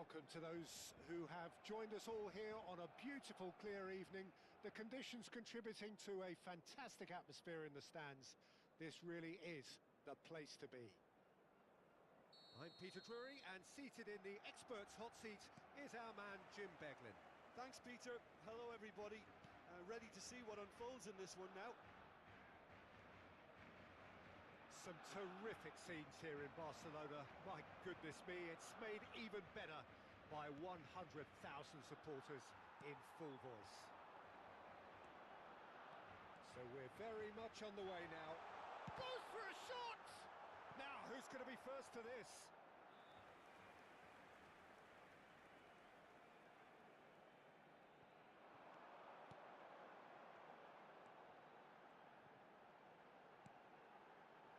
welcome to those who have joined us all here on a beautiful, clear evening. The conditions contributing to a fantastic atmosphere in the stands. This really is the place to be. I'm Peter Drury, and seated in the experts' hot seat is our man Jim Beglin. Thanks, Peter. Hello, everybody. Ready to see what unfolds in this one now. Some terrific scenes here in Barcelona. My goodness me, it's made even better by 100,000 supporters in full voice. So we're very much on the way now. Goes for a shot! Now, who's going to be first to this?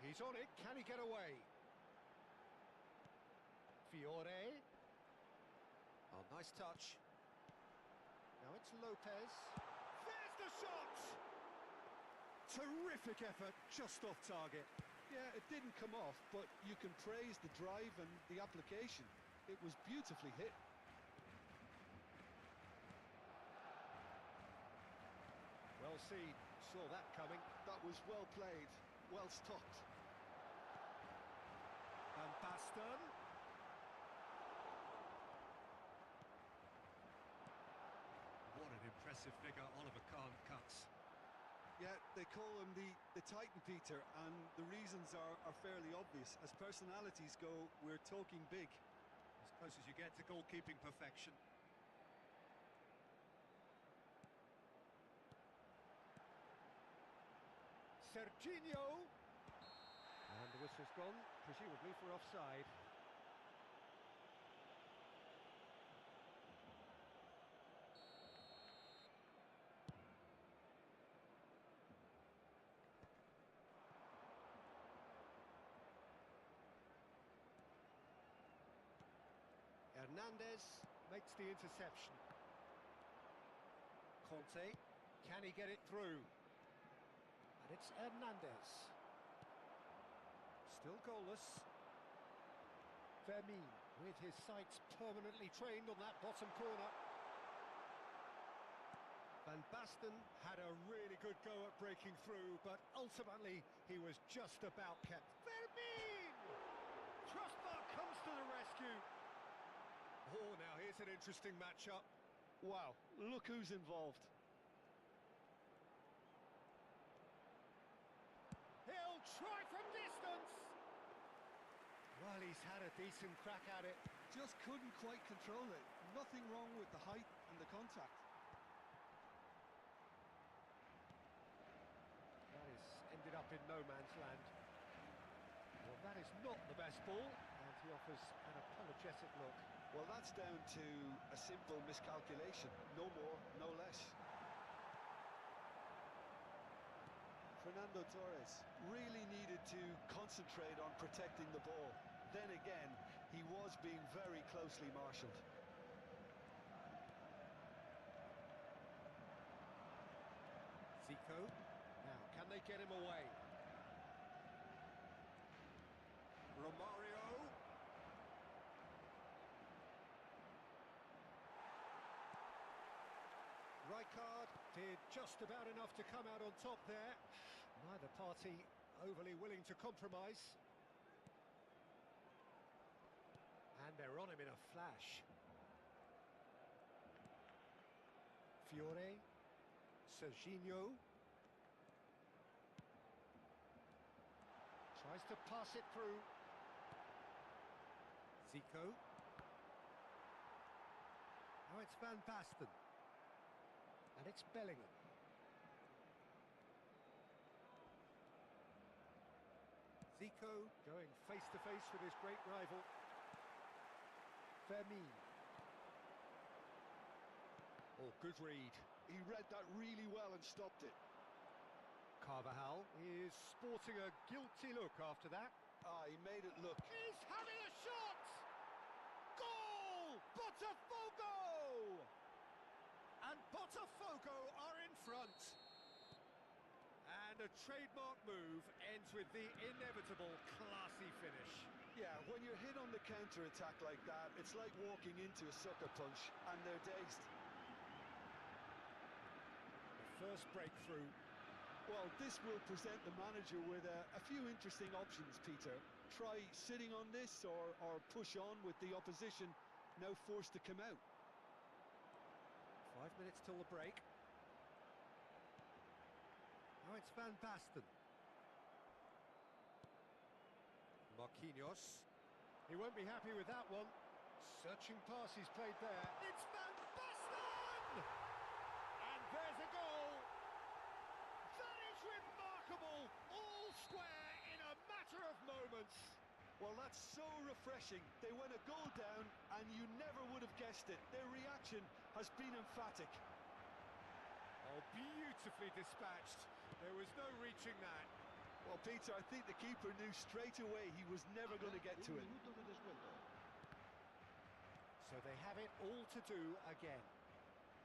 He's on it, can he get away? Fiore. Oh, nice touch. Now it's Lopez. There's the shot! Terrific effort, just off target. Yeah, it didn't come off, but you can praise the drive and the application. It was beautifully hit. Well seen, saw that coming. That was well played, well stopped. Van Basten. What an impressive figure Oliver Kahn cuts. Yeah, they call him the Titan, Peter, and the reasons are fairly obvious. As personalities go, we're talking big. As close as you get to goalkeeping perfection. Serginho. And the whistle's gone, presumably for offside. Hernandez makes the interception. Conte, can he get it through? And it's Hernandez. Still goalless. Fermin with his sights permanently trained on that bottom corner. Van Basten had a really good go at breaking through, but ultimately he was just about kept. Fermin! Crossbar comes to the rescue. Oh, now here's an interesting matchup. Wow, look who's involved. He'll try from distance! Well, he's had a decent crack at it. Just couldn't quite control it. Nothing wrong with the height and the contact. That is ended up in no man's land. Well, that is not the best ball, and he offers an apologetic look. Well, that's down to a simple miscalculation. No more, no less. Fernando Torres really needed to concentrate on protecting the ball. Then again, he was being very closely marshalled. Zico. Now, can they get him away? Romario. Rijkaard did just about enough to come out on top there. Neither party overly willing to compromise. And they're on him in a flash. Fiore. Serginho. Tries to pass it through. Zico. Now it's Van Basten. And it's Bellingham. Zico going face-to-face with his great rival. Fermin. Oh, good read. He read that really well and stopped it. Carvajal is sporting a guilty look after that. Ah, he made it look. He's having a shot! Goal! Botafogo! And Botafogo are in front. And And a trademark move ends with the inevitable classy finish. Yeah, when you're hit on the counter-attack like that, it's like walking into a sucker punch, and they're dazed. The first breakthrough. Well, this will present the manager with a few interesting options, Peter. Try sitting on this or push on with the opposition now forced to come out. 5 minutes till the break. Now it's Van Basten. Marquinhos. He won't be happy with that one. Searching pass he's played there. It's Van Basten! And there's a goal! That is remarkable! All square in a matter of moments. Well, that's so refreshing. They went a goal down, and you never would have guessed it. Their reaction has been emphatic. Oh, beautifully dispatched. There was no reaching that. Well, Peter, I think the keeper knew straight away he was never going to get to it. So they have it all to do again.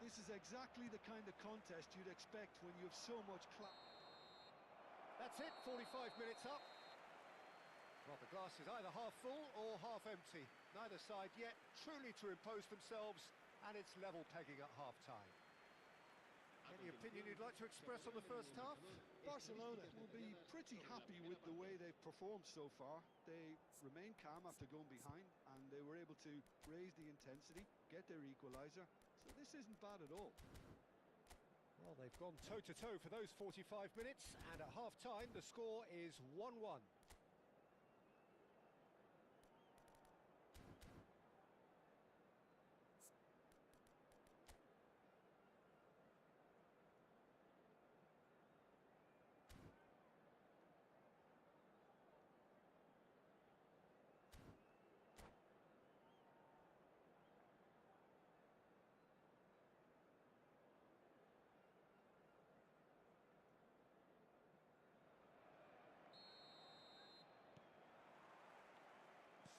This is exactly the kind of contest you'd expect when you have so much class. That's it, 45 minutes up. Well, the glass is either half full or half empty. Neither side yet truly to impose themselves, and it's level pegging at half-time. Any opinion you'd like to express on the first half? Barcelona will be pretty happy with the way they've performed so far. They remained calm after going behind, and they were able to raise the intensity, get their equaliser, so this isn't bad at all. Well, they've gone toe-to-toe for those 45 minutes, and at half-time the score is 1-1.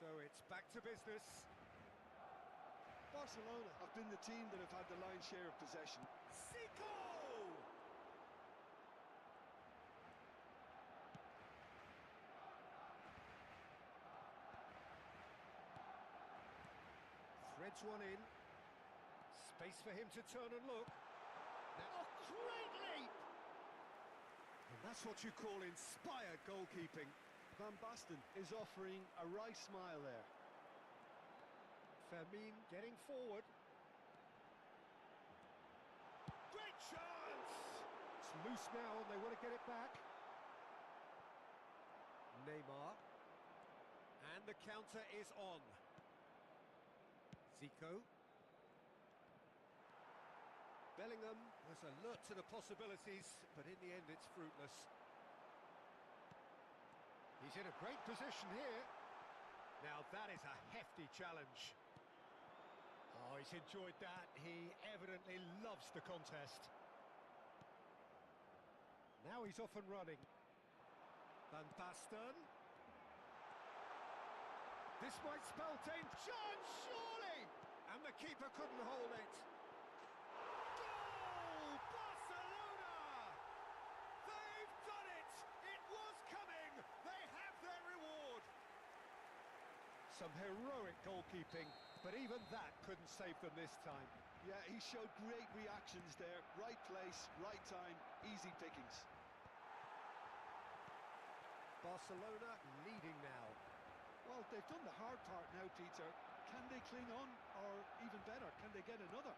So it's back to business. Barcelona have been the team that have had the lion's share of possession. Zico! Threads one in. Space for him to turn and look. Now, oh, great leap! And that's what you call inspired goalkeeping. Van Basten is offering a wry smile there. Fermin getting forward. Great chance! It's loose now and they want to get it back. Neymar. And the counter is on. Zico. Bellingham was alert to the possibilities, but in the end it's fruitless. He's in a great position here. Now that is a hefty challenge. Oh, he's enjoyed that. He evidently loves the contest. Now he's off and running. Van Basten. This might spell danger. Chance, surely! And the keeper couldn't hold it. Goal! Barcelona! They've done it! It was coming! They have their reward! Some heroic goalkeeping, but even that couldn't save them this time. Yeah, he showed great reactions there. Right place, right time, easy pickings. Barcelona leading now. Well, they've done the hard part now, Peter. Can they cling on? Or even better, can they get another?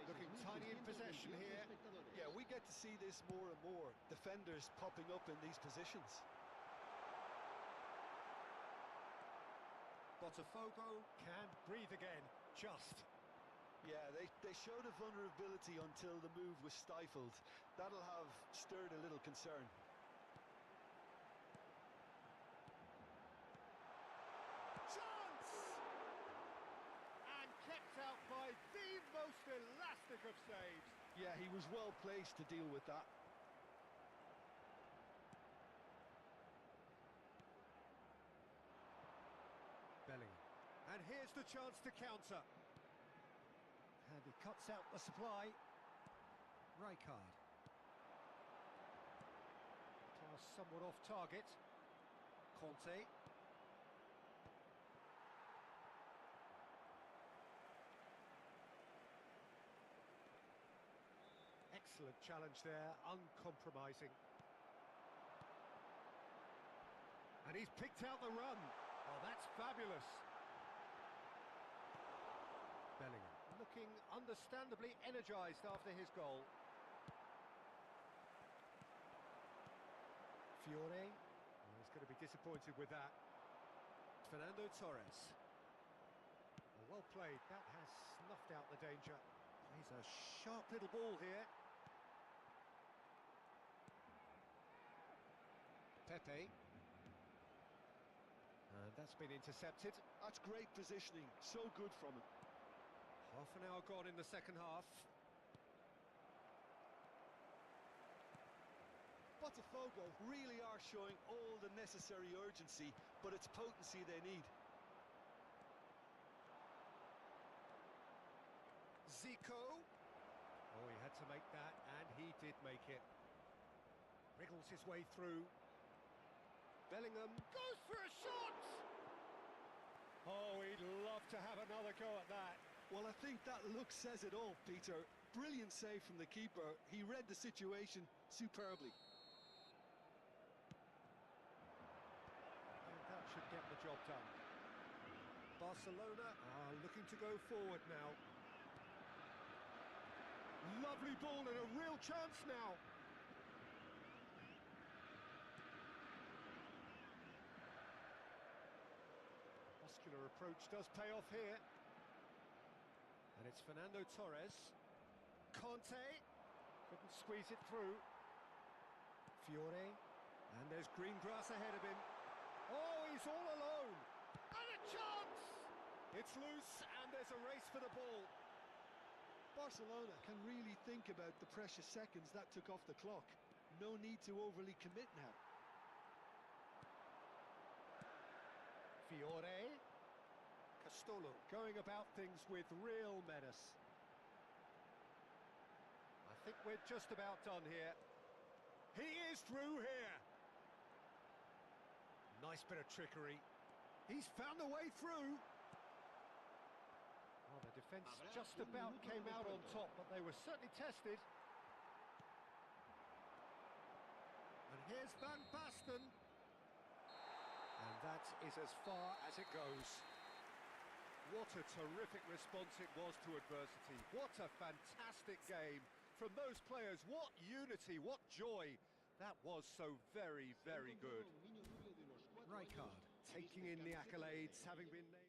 Looking tiny in possession here. Yeah, we get to see this more and more. Defenders popping up in these positions. Botafogo can breathe again, just. Yeah, they showed a vulnerability until the move was stifled. That'll have stirred a little concern. Chance! And kept out by the most elastic of saves. Yeah, he was well placed to deal with that. Bellingham. And here's the chance to counter. And he cuts out the supply. Rijkaard. Pass somewhat off target. Conte. Excellent challenge there, uncompromising. And he's picked out the run. Oh, that's fabulous. Bellingham looking understandably energised after his goal. Fiore. Oh, he's going to be disappointed with that. Fernando Torres. Oh, well played. That has snuffed out the danger. He's a sharp little ball here. Pepe. And that's been intercepted. That's great positioning, so good from him. Half an hour gone in the second half. Botafogo really are showing all the necessary urgency, but it's potency they need. Zico. Oh, he had to make that, and he did make it. Wriggles his way through. Bellingham goes for a shot! Oh, he'd love to have another go at that. Well, I think that look says it all, Peter. Brilliant save from the keeper. He read the situation superbly. And that should get the job done. Barcelona are looking to go forward now. Lovely ball and a real chance now. Muscular approach does pay off here. And it's Fernando Torres. Conte couldn't squeeze it through. Fiore. And there's green grass ahead of him. Oh, he's all alone. And a chance! It's loose and there's a race for the ball. Barcelona can really think about the precious seconds that took off the clock. No need to overly commit now. Fiore. Castolo going about things with real menace. I think we're just about done here. He is through here. Nice bit of trickery. He's found a way through. Well, the defence just about came out on top, but they were certainly tested. And here's Van Basten. And that is as far as it goes. What a terrific response it was to adversity. What a fantastic game from those players. What unity, what joy. That was so very, very good. Rijkaard taking in the accolades, having been named.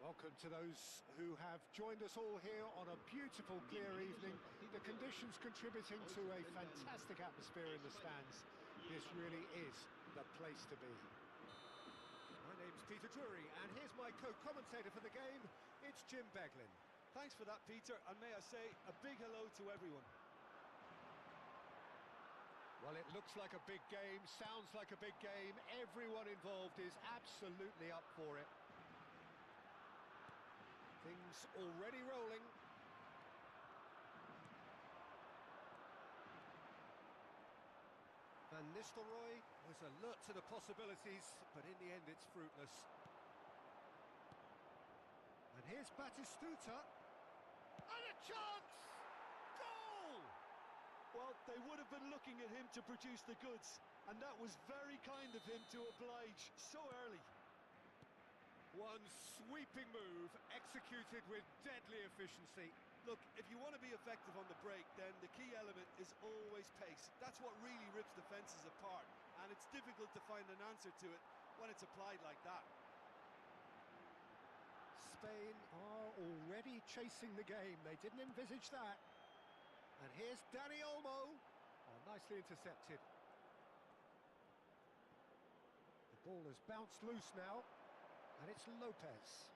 Welcome to those who have joined us all here on a beautiful, clear evening. The conditions contributing to a fantastic atmosphere in the stands. This really is the place to be. My name's Peter Drury, and here's my co-commentator for the game. It's Jim Beglin. Thanks for that, Peter, and may I say a big hello to everyone. Well, it looks like a big game, sounds like a big game. Everyone involved is absolutely up for it. Things already rolling. Van Nistelrooy was alert to the possibilities, but in the end it's fruitless. And here's Batistuta. And a chance! Goal! Well, they would have been looking at him to produce the goods, and that was very kind of him to oblige so early. One sweeping move, executed with deadly efficiency. Look, if you want to be effective on the break, then the key element is always pace. That's what really rips defences apart, and it's difficult to find an answer to it when it's applied like that. Spain are already chasing the game. They didn't envisage that. And here's Dani Olmo. Oh, nicely intercepted. The ball has bounced loose now. And it's Lopez.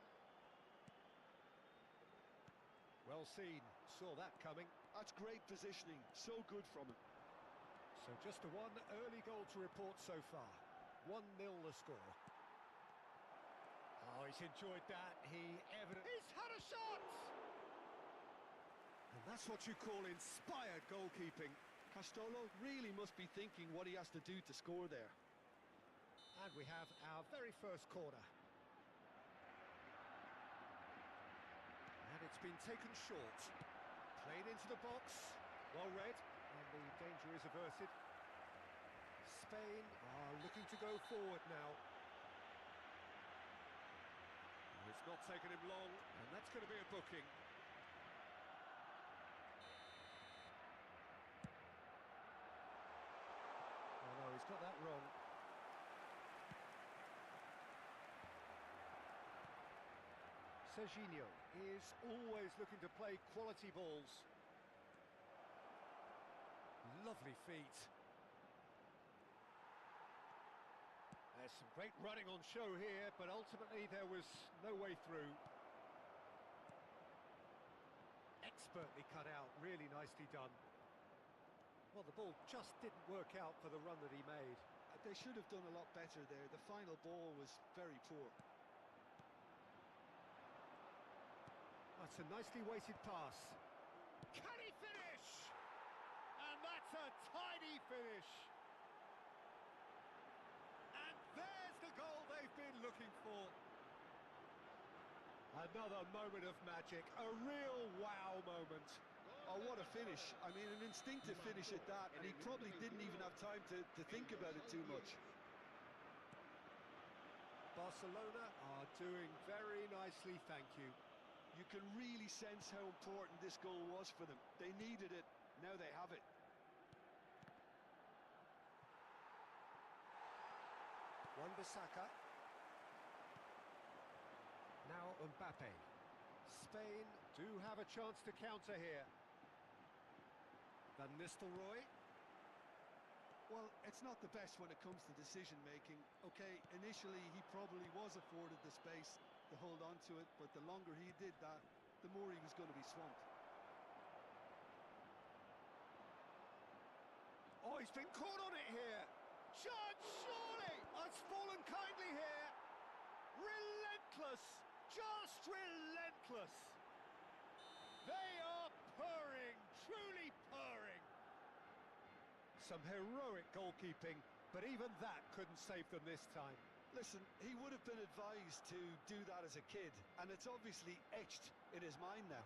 Well seen, saw that coming. That's great positioning, so good from him. So just the one early goal to report so far. 1-0 the score. Oh, he's enjoyed that. He's had a shot! And that's what you call inspired goalkeeping. Castolo really must be thinking what he has to do to score there. And we have our very first corner. It's been taken short, played into the box, well read, and the danger is averted. Spain are looking to go forward now. It's not taken him long, and that's going to be a booking. Oh no, he's got that wrong. Serginho is always looking to play quality balls. Lovely feet. There's some great running on show here, but ultimately there was no way through. Expertly cut out, really nicely done. Well, the ball just didn't work out for the run that he made. They should have done a lot better there. The final ball was very poor. That's a nicely weighted pass. Can he finish? And that's a tidy finish. And there's the goal they've been looking for. Another moment of magic, a real wow moment. Oh, what a finish. I mean, an instinctive finish at that, and he probably didn't even have time to think about it too much. Barcelona are doing very nicely, thank you. You can really sense how important this goal was for them. They needed it, now they have it. Wan-Bissaka. Now Mbappe. Spain do have a chance to counter here. Van Nistelrooy. Well, it's not the best when it comes to decision-making. Okay, initially he probably was afforded the space to hold on to it, but the longer he did that, the more he was going to be swamped. Oh, he's been caught on it here. Chance, surely! Has fallen kindly here. Relentless, just relentless. They are purring, truly purring. Some heroic goalkeeping, but even that couldn't save them this time. Listen, he would have been advised to do that as a kid, and it's obviously etched in his mind now.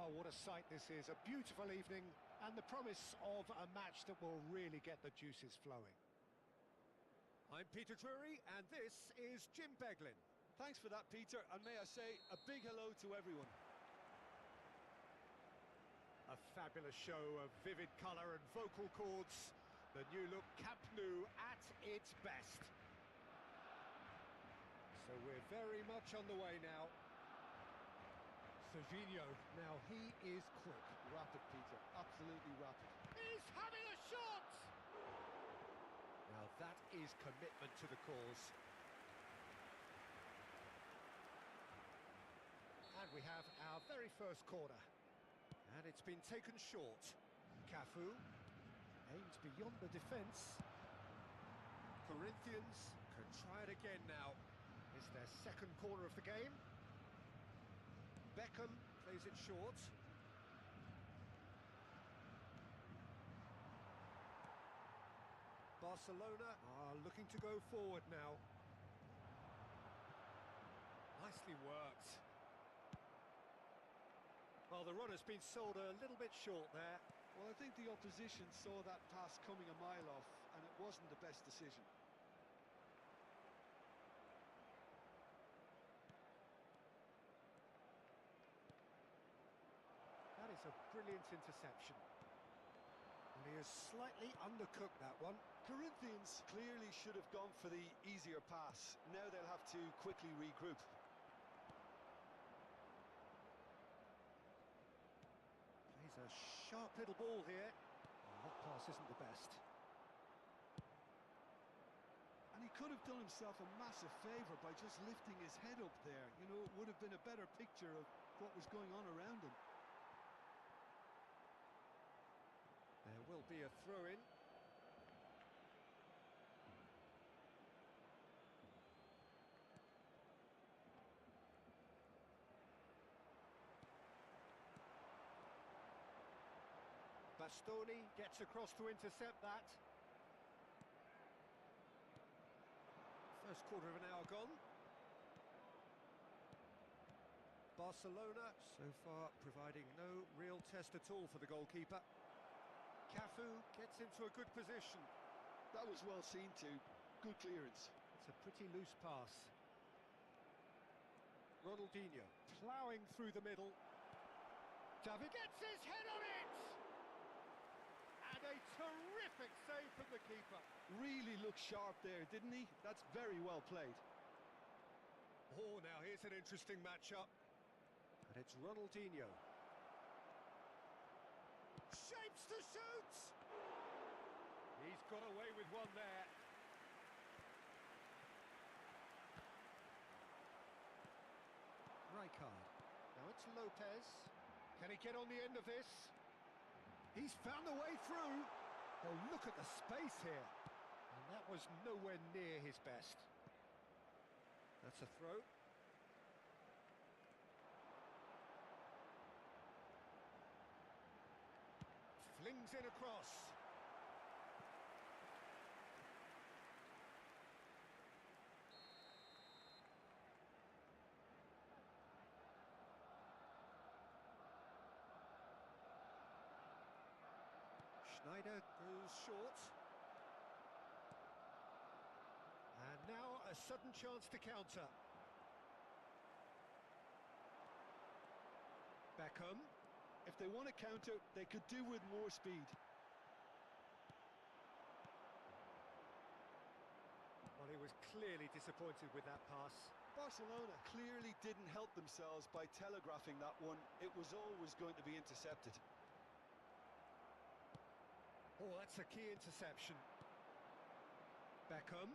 Well, what a sight this is. A beautiful evening and the promise of a match that will really get the juices flowing. I'm Peter Drury, and this is Jim Beglin. Thanks for that, Peter, and may I say a big hello to everyone. A fabulous show of vivid colour and vocal cords. The new look Camp Nou at its best. So we're very much on the way now. Serginho, now he is quick. Rapid, Peter, absolutely rapid. He's having a shot! Now that is commitment to the cause. And we have our very first corner. And it's been taken short. Cafu aims beyond the defence. Corinthians can try it again now. It's their second corner of the game. Beckham plays it short. Barcelona are looking to go forward now. Nicely worked. Well, the run has been sold a little bit short there. Well, I think the opposition saw that pass coming a mile off, and it wasn't the best decision. That is a brilliant interception. And he has slightly undercooked that one. Corinthians clearly should have gone for the easier pass. Now they'll have to quickly regroup. Plays a sharp little ball here. That pass isn't the best. And he could have done himself a massive favour by just lifting his head up there. You know, it would have been a better picture of what was going on around him. There will be a throw-in. Bastoni gets across to intercept that. First quarter of an hour gone. Barcelona so far providing no real test at all for the goalkeeper. Cafu gets into a good position. That was well seen too. Good clearance. It's a pretty loose pass. Ronaldinho ploughing through the middle. David gets his head on it! And a terrific save from the keeper. Really looked sharp there, didn't he? That's very well played. Oh, now here's an interesting matchup. And it's Ronaldinho. Shapes to shoot! He's got away with one there. Rijkaard. Now it's Lopez. Can he get on the end of this? He's found a way through. Oh, look at the space here. And that was nowhere near his best. That's a throw. Flings in across. Schneider goes short. And now a sudden chance to counter. Beckham. If they want to counter, they could do with more speed. Well, he was clearly disappointed with that pass. Barcelona clearly didn't help themselves by telegraphing that one. It was always going to be intercepted. Oh, that's a key interception. Beckham,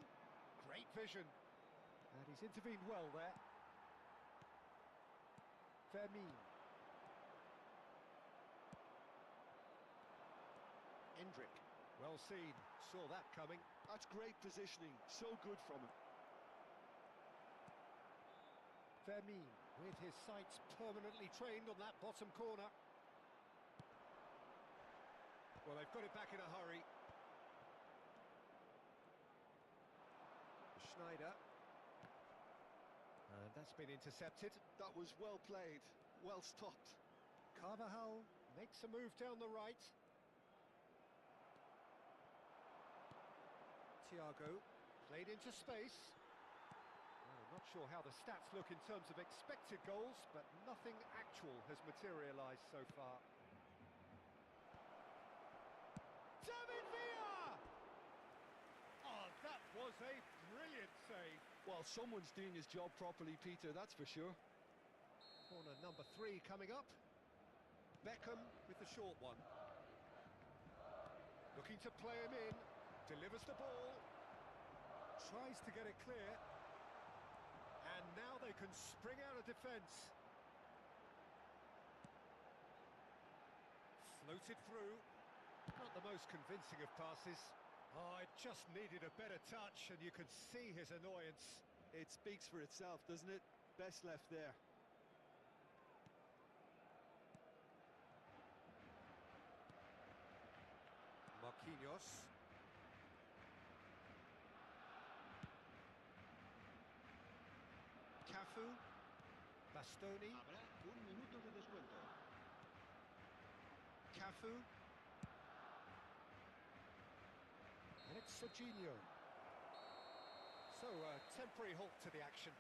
great vision. And he's intervened well there. Vermeer. Endrick, well seen, saw that coming. That's great positioning, so good from him. Vermeer, with his sights permanently trained on that bottom corner. Well, they've got it back in a hurry. Schneider. And that's been intercepted. That was well played, well stopped. Carvajal makes a move down the right. Thiago played into space. Well, I'm not sure how the stats look in terms of expected goals, but nothing actual has materialised so far. David Villa! Oh, that was a brilliant save. Well, someone's doing his job properly, Peter, that's for sure. Corner number 3 coming up. Beckham with the short one. Looking to play him in. Delivers the ball. Tries to get it clear. And now they can spring out of defence. Floated through. Not the most convincing of passes. Oh, it just needed a better touch, and you could see his annoyance. It speaks for itself, doesn't it? Best left there. Marquinhos. Cafu. Bastoni. Habrá un minuto de descuento. Cafu. And it's Serginho. So, a temporary halt to the action.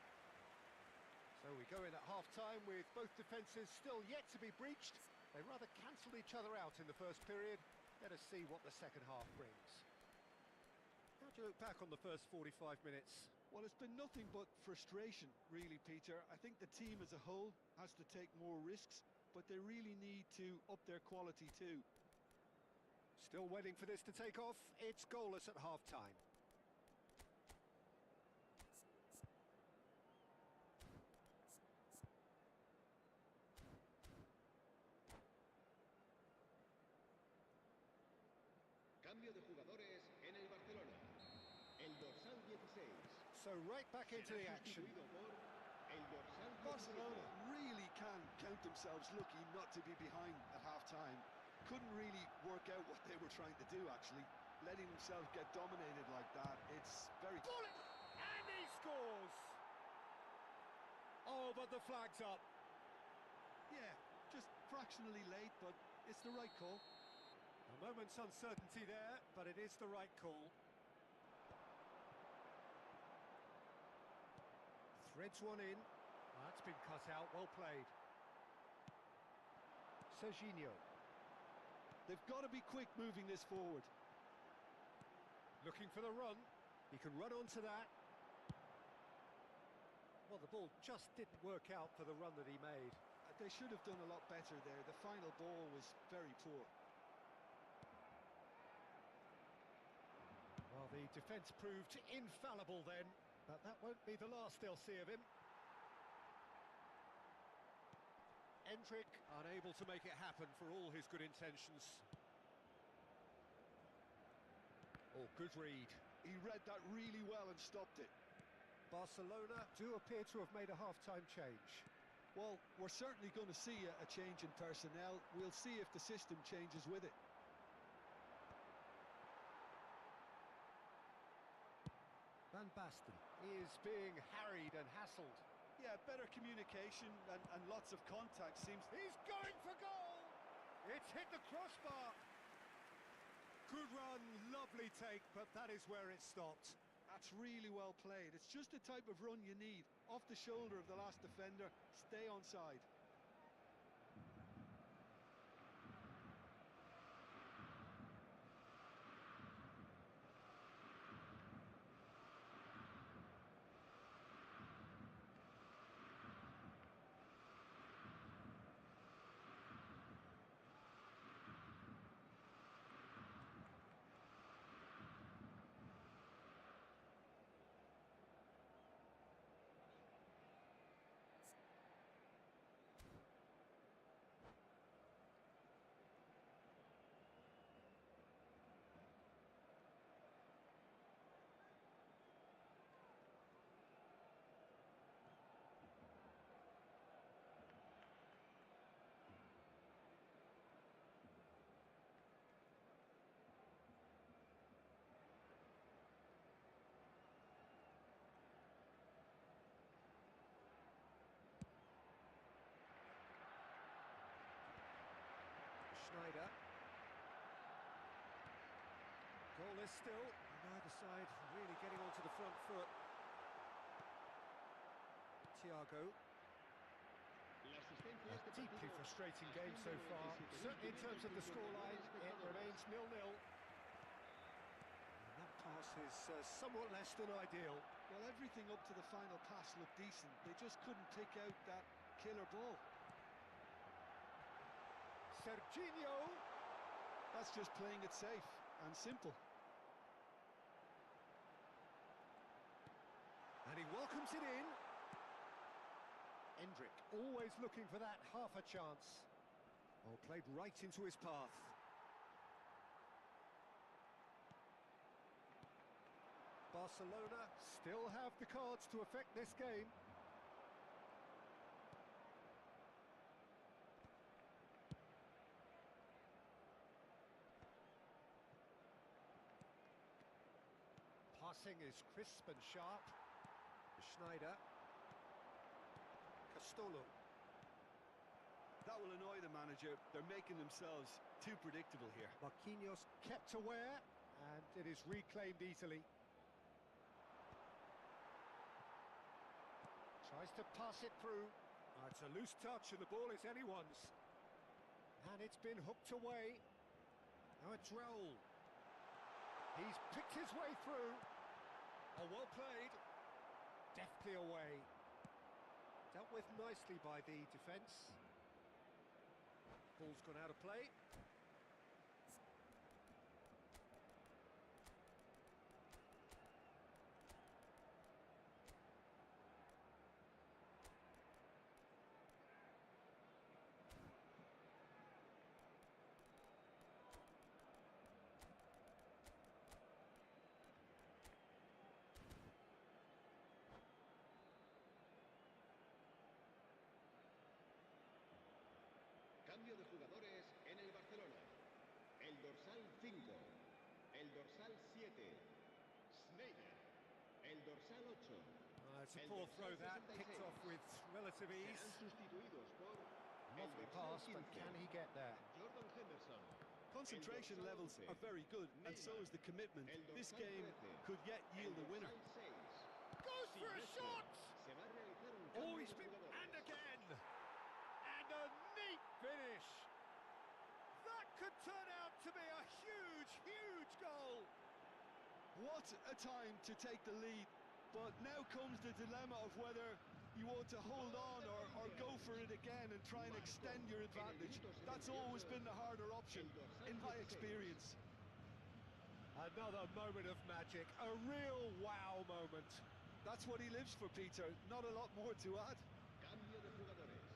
So we go in at half-time with both defences still yet to be breached. They rather cancelled each other out in the first period. Let us see what the second half brings. How do you look back on the first 45 minutes? Well, it's been nothing but frustration, really, Peter. I think the team as a whole has to take more risks, but they really need to up their quality too. Still waiting for this to take off. It's goalless at half-time. Cambio de jugadores en el Barcelona. El dorsal 16. So right back into the será action. sustituido por el dorsal 17. Barcelona really can count themselves lucky not to be behind at half-time. Couldn't really work out what they were trying to do, actually. Letting themselves get dominated like that, it's very... And he scores! Oh, but the flag's up. Yeah, just fractionally late, but it's the right call. A moment's uncertainty there, but it is the right call. Threads one in. That's been cut out, well played. Serginho. They've got to be quick moving this forward. Looking for the run. He can run onto that. Well, the ball just didn't work out for the run that he made. They should have done a lot better there. The final ball was very poor. Well, the defence proved infallible then, but that won't be the last they'll see of him. Endrick unable to make it happen for all his good intentions. Oh, good read. He read that really well and stopped it. Barcelona do appear to have made a half-time change. Well, we're certainly going to see a change in personnel. We'll see if the system changes with it. Van Basten is being harried and hassled. Yeah, better communication and lots of contact seems... He's going for goal! It's hit the crossbar! Good run, lovely take, but that is where it stopped. That's really well played. It's just the type of run you need. Off the shoulder of the last defender, stay onside. Scoreless still. Neither side really getting onto the front foot. Thiago. La asistencia A a este deeply partido frustrating game so far. Certainly in terms of the scoreline, it remains 0-0. And that pass is somewhat less than ideal. Well, everything up to the final pass looked decent. They just couldn't pick out that killer ball. Serginho. That's just playing it safe and simple. And he welcomes it in. Endrick always looking for that half a chance. Oh, played right into his path. Barcelona still have the cards to affect this game. Passing is crisp and sharp. Schneider. Castolo. That will annoy the manager. They're making themselves too predictable here. Marquinhos kept aware, and it is reclaimed easily. Tries to pass it through. It's a loose touch and the ball is anyone's. And it's been hooked away. Now it's Raul. He's picked his way through. Oh, well played. Deftly away. Dealt with nicely by the defence. Ball's gone out of play. Cambio de jugadores en el Barcelona. El dorsal 5. El dorsal 7. Schneider. El dorsal 8. It's a poor throw that, picked off with relative ease. Serán sustituidos por Lovely pass, but can he get there? Jordan Henderson. Concentration levels are very good, and so is the commitment. This game could yet yield a winner. Goes for a shot! Se va a realizar un Oh, cambio he's de been... jugadores. And again! And a neat finish! That could turn out to be a huge, huge goal! What a time to take the lead. But now comes the dilemma of whether you want to hold on or go for it again and try and extend your advantage. That's always been the harder option, in my experience. Another moment of magic, a real wow moment. That's what he lives for, Peter. Not a lot more to add. Cambio de jugadores.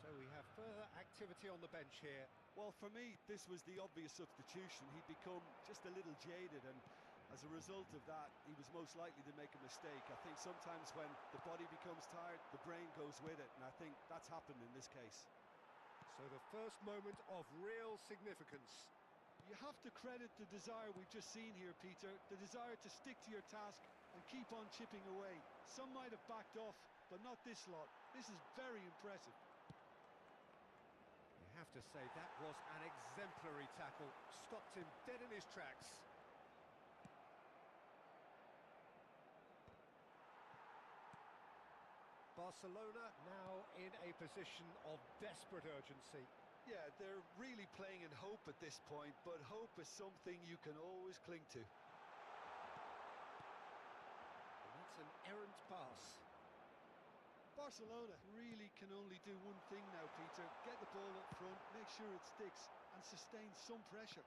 So we have further activity on the bench here. Well, for me, this was the obvious substitution. He'd become just a little jaded, and as a result of that, he was most likely to make a mistake. I think sometimes when the body becomes tired, the brain goes with it, and I think that's happened in this case. So the first moment of real significance. You have to credit the desire we've just seen here, Peter, the desire to stick to your task and keep on chipping away. Some might have backed off, but not this lot. This is very impressive. You have to say that was an exemplary tackle. Stopped him dead in his tracks. Barcelona now in a position of desperate urgency. Yeah, they're really playing in hope at this point, but hope is something you can always cling to. And that's an errant pass. Barcelona really can only do one thing now, Peter. Get the ball up front, make sure it sticks, and sustain some pressure.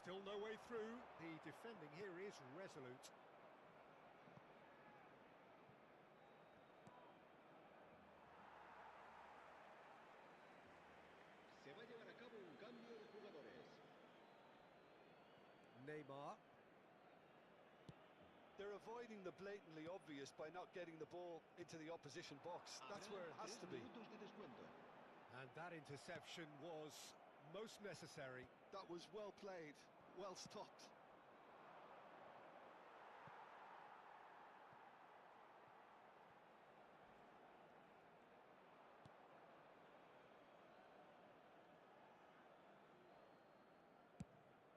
Still no way through. The defending here is resolute. Se va a llevar a cabo un cambio de jugadores. Neymar. They're avoiding the blatantly obvious by not getting the ball into the opposition box. That's where it has to be. Minutos de descuento. And that interception was most necessary. That was well played, well stopped.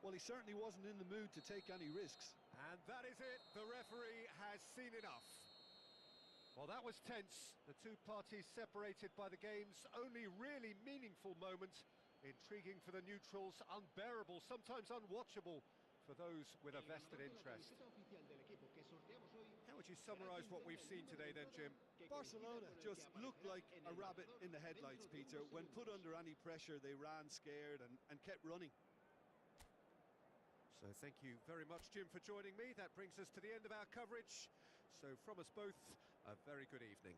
Well, he certainly wasn't in the mood to take any risks. And that is it. The referee has seen enough. Well, that was tense. The two parties separated by the game's only really meaningful moment. Intriguing for the neutrals, unbearable, sometimes unwatchable for those with a vested interest. How would you summarise what we've seen today then, Jim? Barcelona just looked like a rabbit in the headlights, Peter. When put under any pressure, they ran scared and kept running. So thank you very much, Jim, for joining me. That brings us to the end of our coverage. So from us both, a very good evening.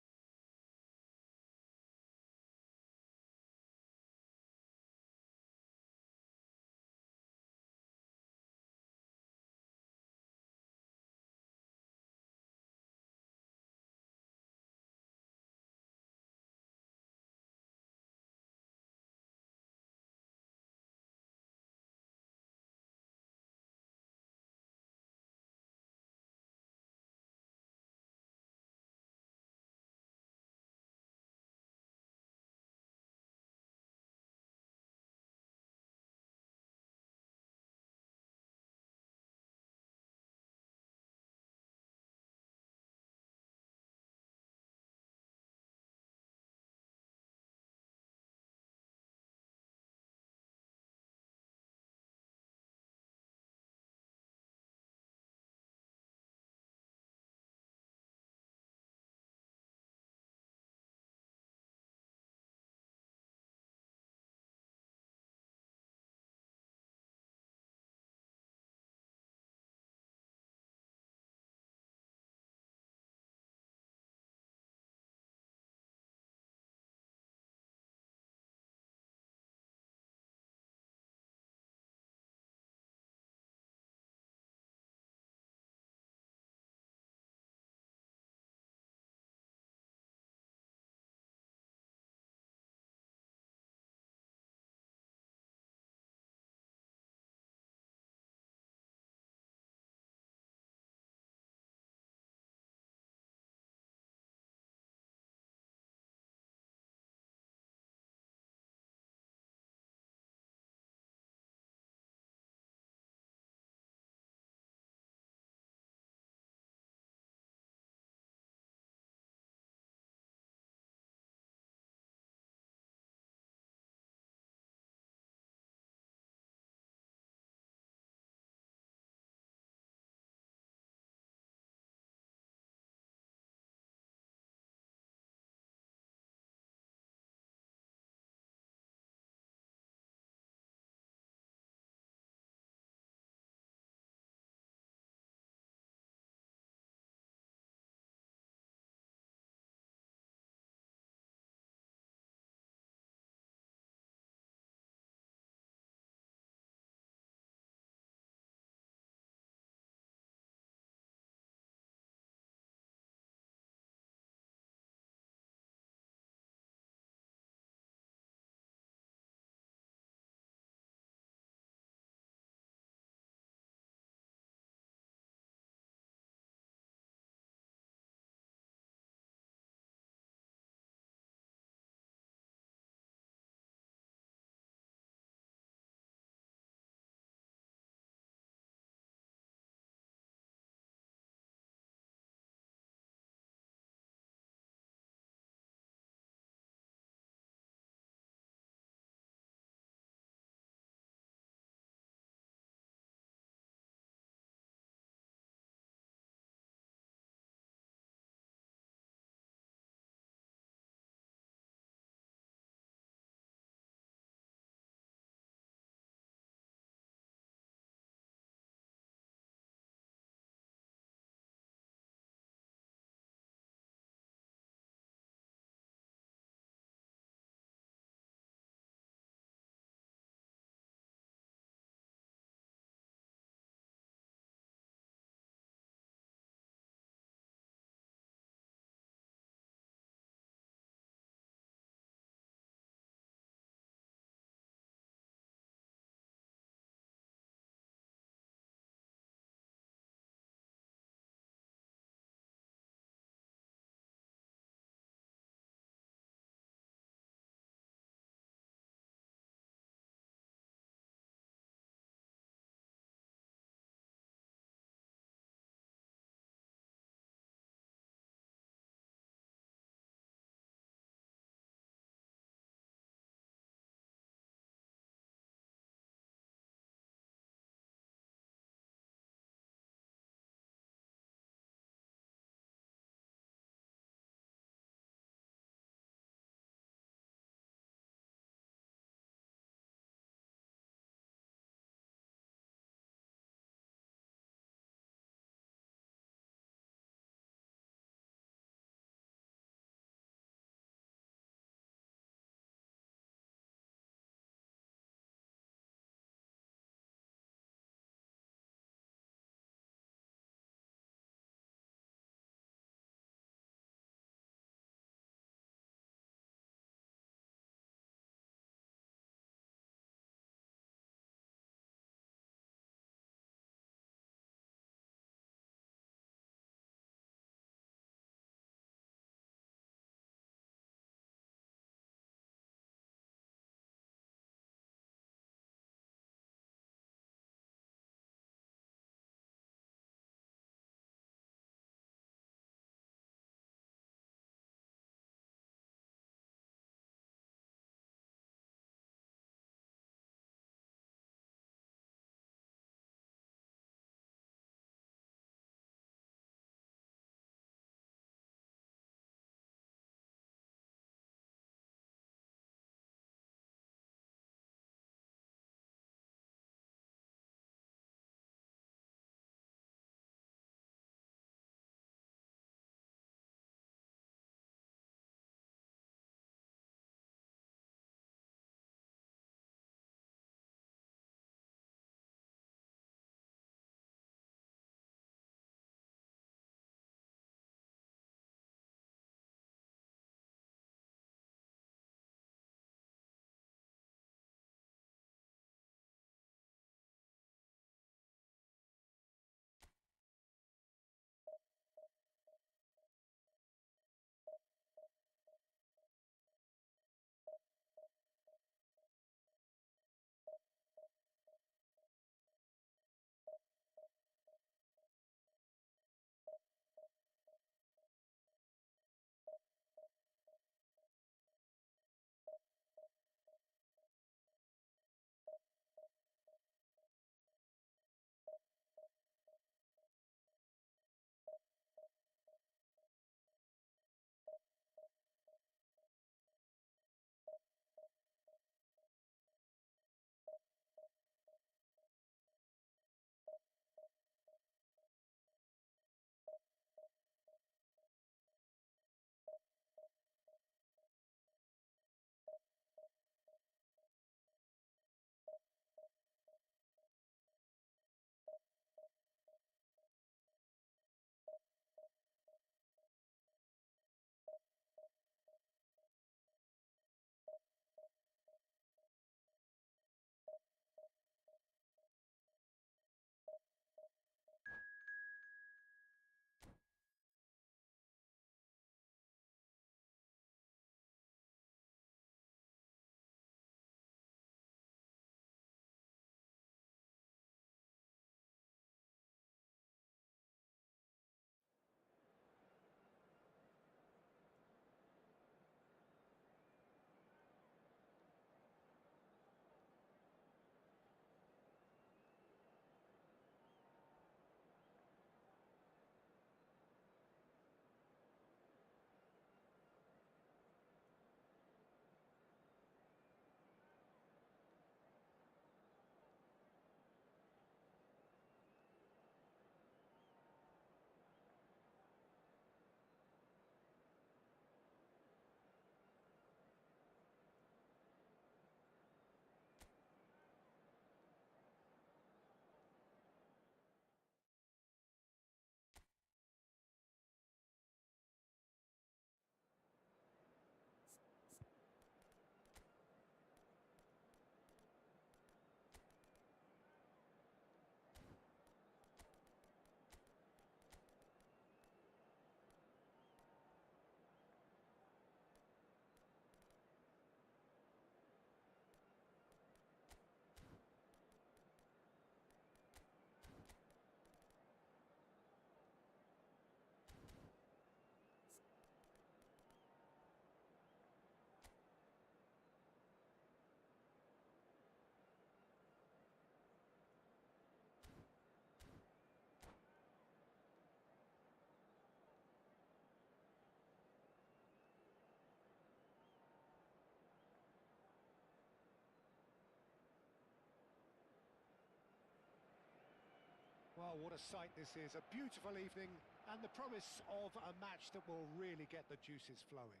Well, what a sight this is. A beautiful evening and the promise of a match that will really get the juices flowing.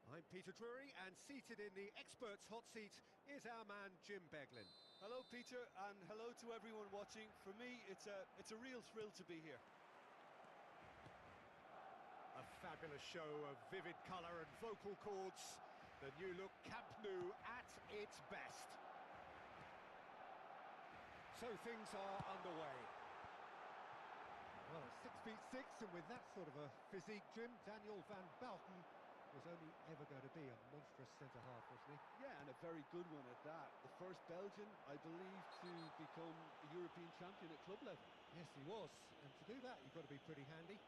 I'm Peter Drury, and seated in the experts' hot seat is our man Jim Beglin. Hello, Peter, and hello to everyone watching. For me, it's a real thrill to be here. A fabulous show of vivid colour and vocal cords. The new look Camp Nou at its best. So things are underway. Well, 6'6", and with that sort of a physique, Jim, Daniel van Bouten was only ever going to be a monstrous centre-half, wasn't he? Yeah, and a very good one at that. The first Belgian, I believe, to become a European champion at club level. Yes, he was. And to do that, you've got to be pretty handy.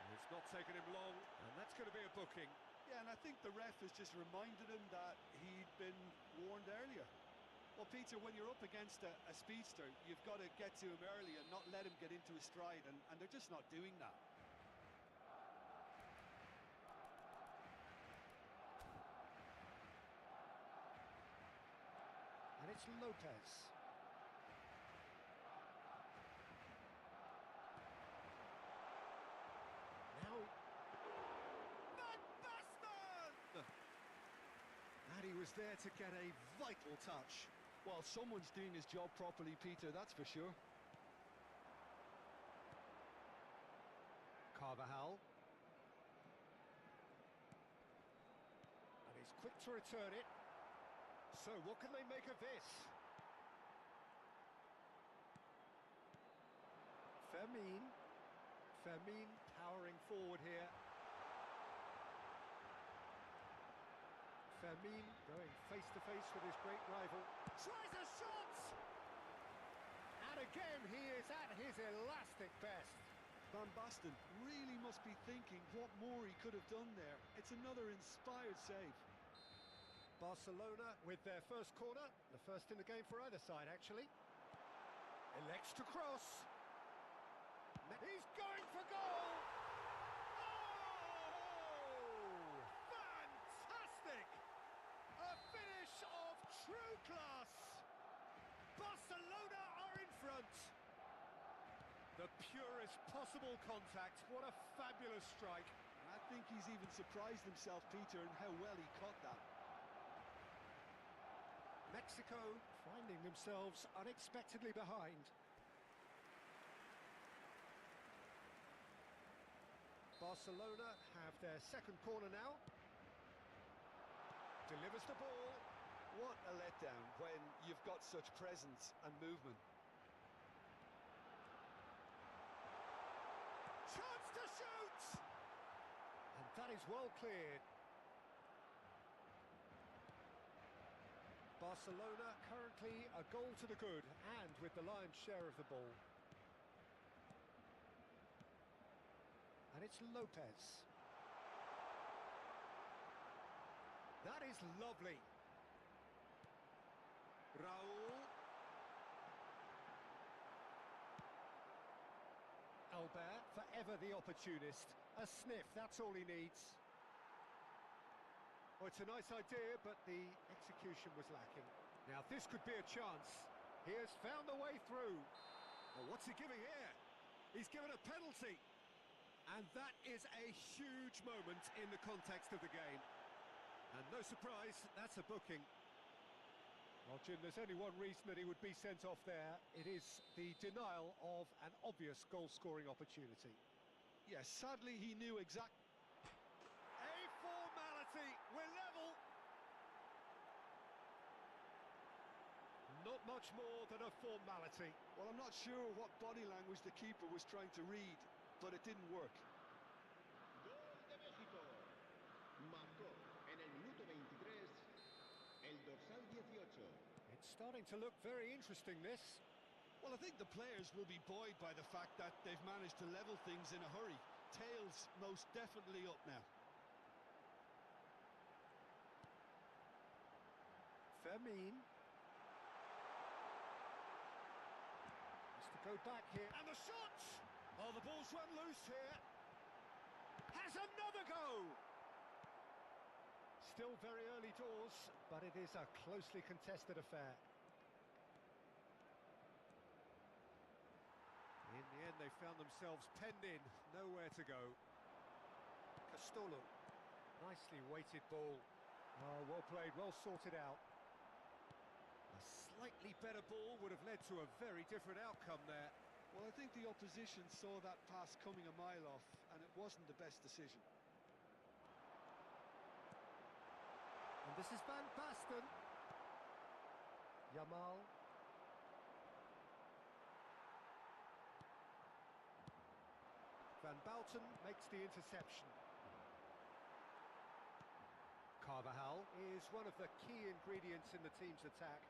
And it's not taken him long, and that's going to be a booking. Yeah, and I think the ref has just reminded him that he'd been warned earlier. Well, Peter, when you're up against a speedster, you've got to get to him early and not let him get into his stride, and they're just not doing that. And it's Lopez. Now, Van Basten! And he was there to get a vital touch. Well, someone's doing his job properly, Peter, that's for sure. Carvajal. And he's quick to return it. So what can they make of this? Fermin powering forward here. Fermin going face to face with his great rival. Tries a shot! And again he is at his elastic best. Van Basten really must be thinking what more he could have done there. It's another inspired save. Barcelona with their first corner, the first in the game for either side actually. Elects to cross. He's going for goal! Oh! Fantastic! A finish of true class! Barcelona are in front. The purest possible contact. What a fabulous strike. I think he's even surprised himself, Peter, in how well he caught that. Mexico finding themselves unexpectedly behind. Barcelona have their second corner now. Delivers the ball. What a letdown when you've got such presence and movement. Chance to shoot! And that is well cleared. Barcelona currently a goal to the good and with the lion's share of the ball. And it's Lopez. That is lovely. Raul. Albert, forever the opportunist. A sniff, that's all he needs. Oh, it's a nice idea, but the execution was lacking. Now, this could be a chance. He has found a way through. Well, what's he giving here? He's given a penalty. And that is a huge moment in the context of the game. And no surprise, that's a booking. Well, Jim, there's only one reason that he would be sent off there. It is the denial of an obvious goal-scoring opportunity. Yes, sadly he knew exactly. A formality, we're level. Not much more than a formality. Well, I'm not sure what body language the keeper was trying to read, but it didn't work. Gol de México. Marcó en el minuto 23 el dorsal 18. It's starting to look very interesting, this. Well, I think the players will be buoyed by the fact that they've managed to level things in a hurry. Tails most definitely up now. Fermin. Has to go back here. And the shot! Oh, the ball's run loose here. Has another go! Still very early doors, but it is a closely contested affair. found themselves penned in, nowhere to go. Castolo, nicely weighted ball. Oh, well played, well sorted out. A slightly better ball would have led to a very different outcome there. Well, I think the opposition saw that pass coming a mile off, and it wasn't the best decision. And this is Van Basten. Yamal. Van Basten makes the interception. Carvajal is one of the key ingredients in the team's attack.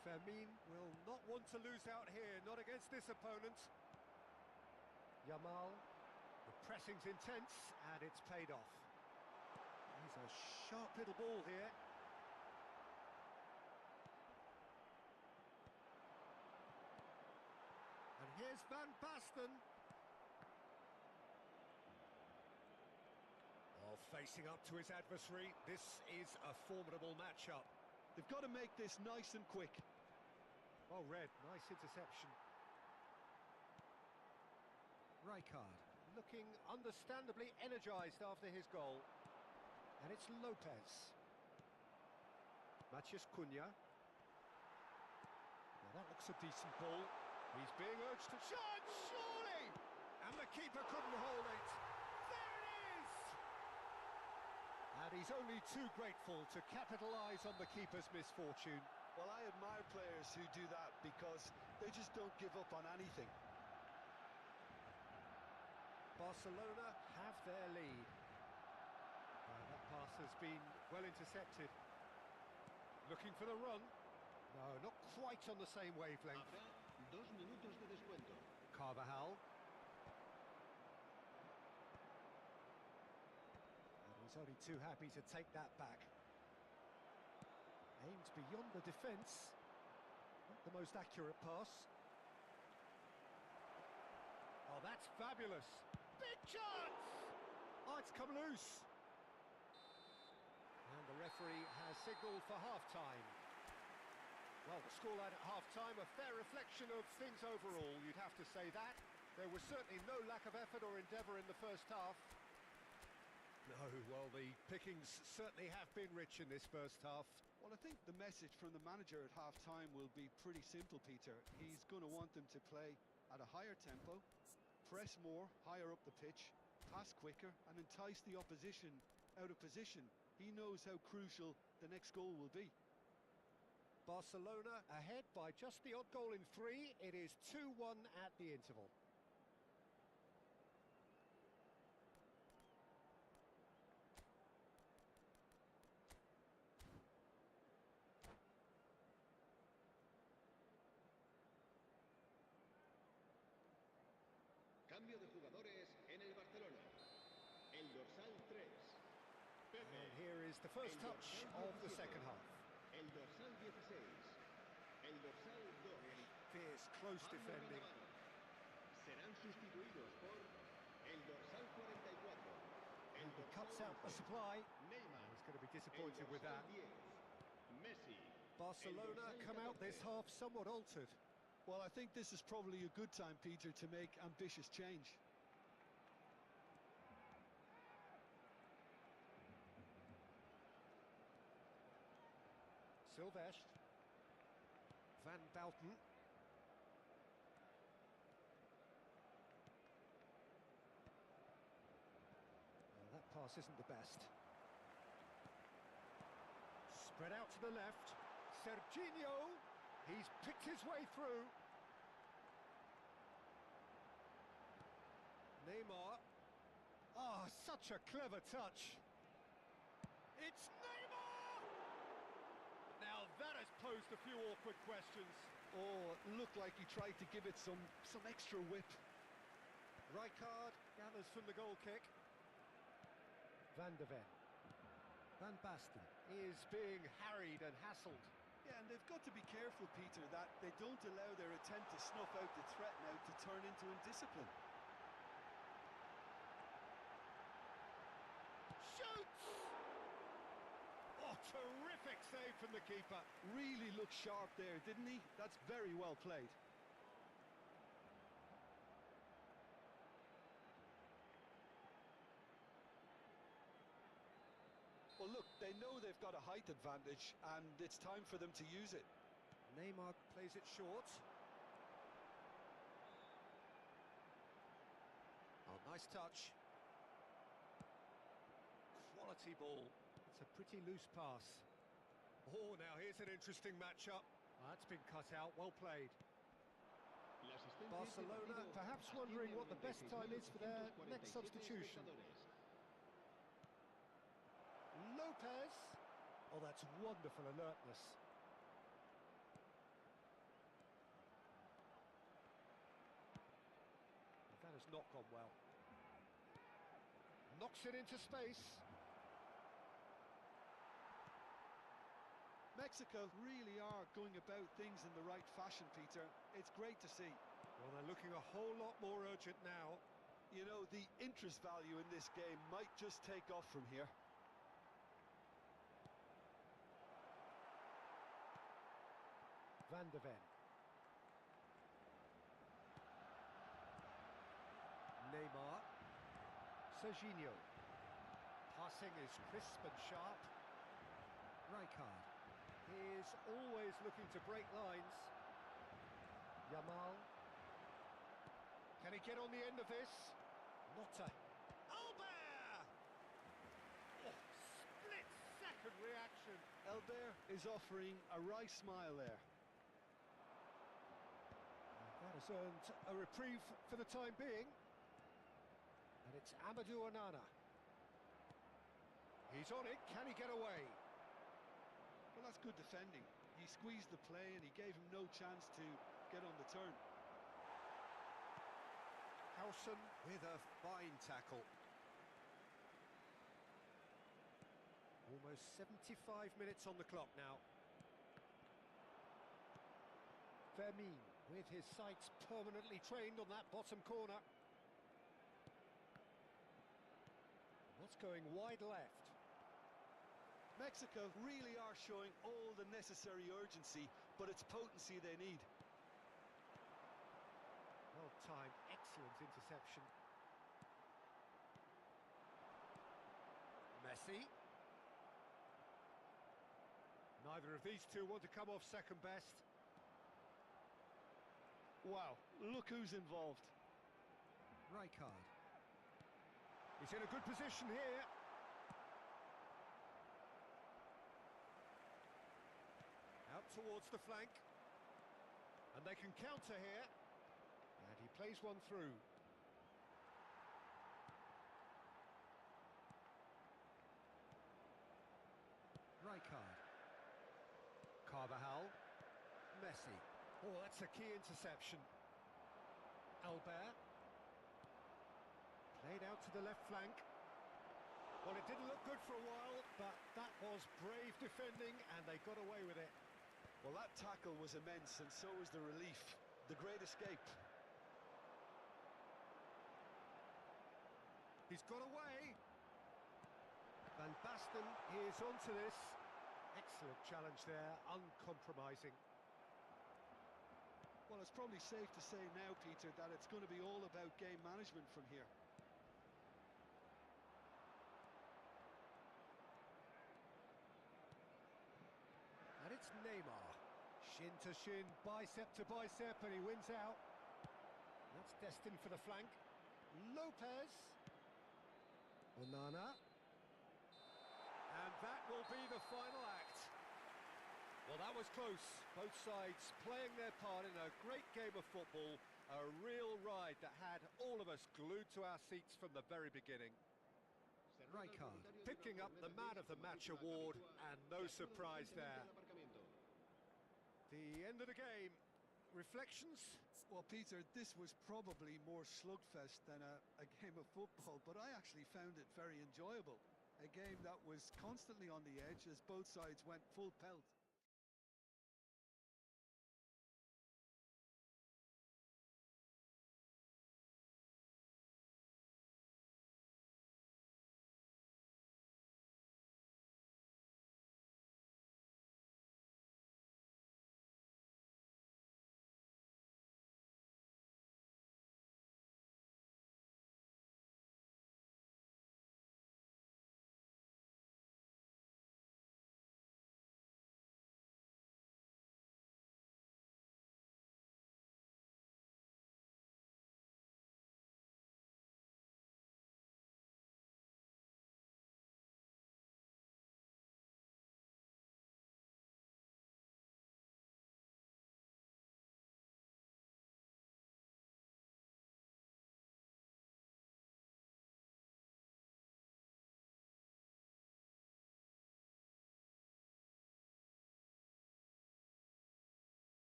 Fermin will not want to lose out here, not against this opponent. Yamal, the pressing's intense and it's paid off. He's a sharp little ball here. And here's Van Basten. Oh, facing up to his adversary, this is a formidable matchup. They've got to make this nice and quick. Oh, Red, nice interception. Rijkaard, looking understandably energised after his goal. And it's Lopez. Matheus Cunha. Now that looks a decent ball. He's being urged to charge, surely! And the keeper couldn't hold it. There it is! And he's only too grateful to capitalise on the keeper's misfortune. Well, I admire players who do that because they just don't give up on anything. Barcelona have their lead. That pass has been well intercepted. Looking for the run. No, not quite on the same wavelength. Habrá 2 minutos de descuento. Carvajal. And he's only too happy to take that back. Aimed beyond the defence. Not the most accurate pass. Oh, that's fabulous. Big chance! Oh, it's come loose. And the referee has signalled for half-time. Well, the scoreline at half-time, a fair reflection of things overall, you'd have to say that. There was certainly no lack of effort or endeavour in the first half. No, well, the pickings certainly have been rich in this first half. Well, I think the message from the manager at half-time will be pretty simple, Peter. He's going to want them to play at a higher tempo, press more, higher up the pitch, pass quicker, and entice the opposition out of position. He knows how crucial the next goal will be. Barcelona ahead by just the odd goal in 3. It is 2-1 at the interval. Cambio de jugadores en el Barcelona. El dorsal 3. Pepe. And here is the first touch of the second half. El dorsal 16. El dorsal 2. Fierce, close Pablo defending. Cannavaro. Serán sustituidos por el dorsal 44. El He dorsal cuts out the 11. supply. Neymar. He's going to be El disappointed with dorsal that. 10. Messi. Barcelona El dorsal come out this 14. half somewhat altered. Well, I think this is probably a good time, Peter, to make ambitious change. Silvestre. Van Basten. Well, that pass isn't the best. Spread out to the left. Serginho. He's picked his way through. Neymar. Ah, such a clever touch. It's Neymar! Now that has posed a few awkward questions. Oh, it looked like he tried to give it some extra whip. Rijkaard gathers from the goal kick. Van de Ven. Van Basten is being harried and hassled. Yeah, and they've got to be careful, Peter, that they don't allow their attempt to snuff out the threat now to turn into indiscipline. Shoots! Oh, terrific save from the keeper. Really looked sharp there, didn't he? That's very well played. Well, look, they know they've got a height advantage, and it's time for them to use it. Neymar plays it short. Oh, nice touch. Quality ball. It's a pretty loose pass. Oh, now here's an interesting matchup. That's been cut out, well played. Barcelona perhaps wondering what the best time is for their next substitution. Lopez. Oh, that's wonderful alertness. That has not gone well. Knocks it into space. Mexico really are going about things in the right fashion, Peter. It's great to see. Well, they're looking a whole lot more urgent now. You know, the interest value in this game might just take off from here. Van de Ven. Neymar. Serginho. Passing is crisp and sharp. Rijkaard. He is always looking to break lines. Yamal. Can he get on the end of this? Notta. Albert! Oh, split-second reaction. Albert is offering a wry smile there. That has earned a reprieve for the time being. And it's Amadou Onana. He's on it, can he get away? Well, that's good defending. He squeezed the play and he gave him no chance to get on the turn. Howson with a fine tackle. Almost 75 minutes on the clock now. Fermin with his sights permanently trained on that bottom corner. That's going wide left. Mexico really are showing all the necessary urgency, but it's potency they need. Well timed, excellent interception. Messi. Neither of these two want to come off second best. Wow, look who's involved. Rijkaard. He's in a good position here. Out towards the flank. And they can counter here. And he plays one through. Rijkaard. Carvajal. Messi. Oh, that's a key interception. Albert. Played out to the left flank. Well, it didn't look good for a while, but that was brave defending, and they got away with it. Well, that tackle was immense, and so was the relief. The great escape. He's got away. Van Basten is onto this. Excellent challenge there, uncompromising. Well, it's probably safe to say now, Peter, that it's going to be all about game management from here. And it's Neymar. Shin to shin, bicep to bicep, and he wins out. That's destined for the flank. Lopez. Onana. And that will be the final act. Well, that was close. Both sides playing their part in a great game of football. A real ride that had all of us glued to our seats from the very beginning. Rijkaard picking up the Man of the Match award, and no surprise there. The end of the game. Reflections? Well, Peter, this was probably more slugfest than a game of football, but I actually found it very enjoyable. A game that was constantly on the edge as both sides went full pelt.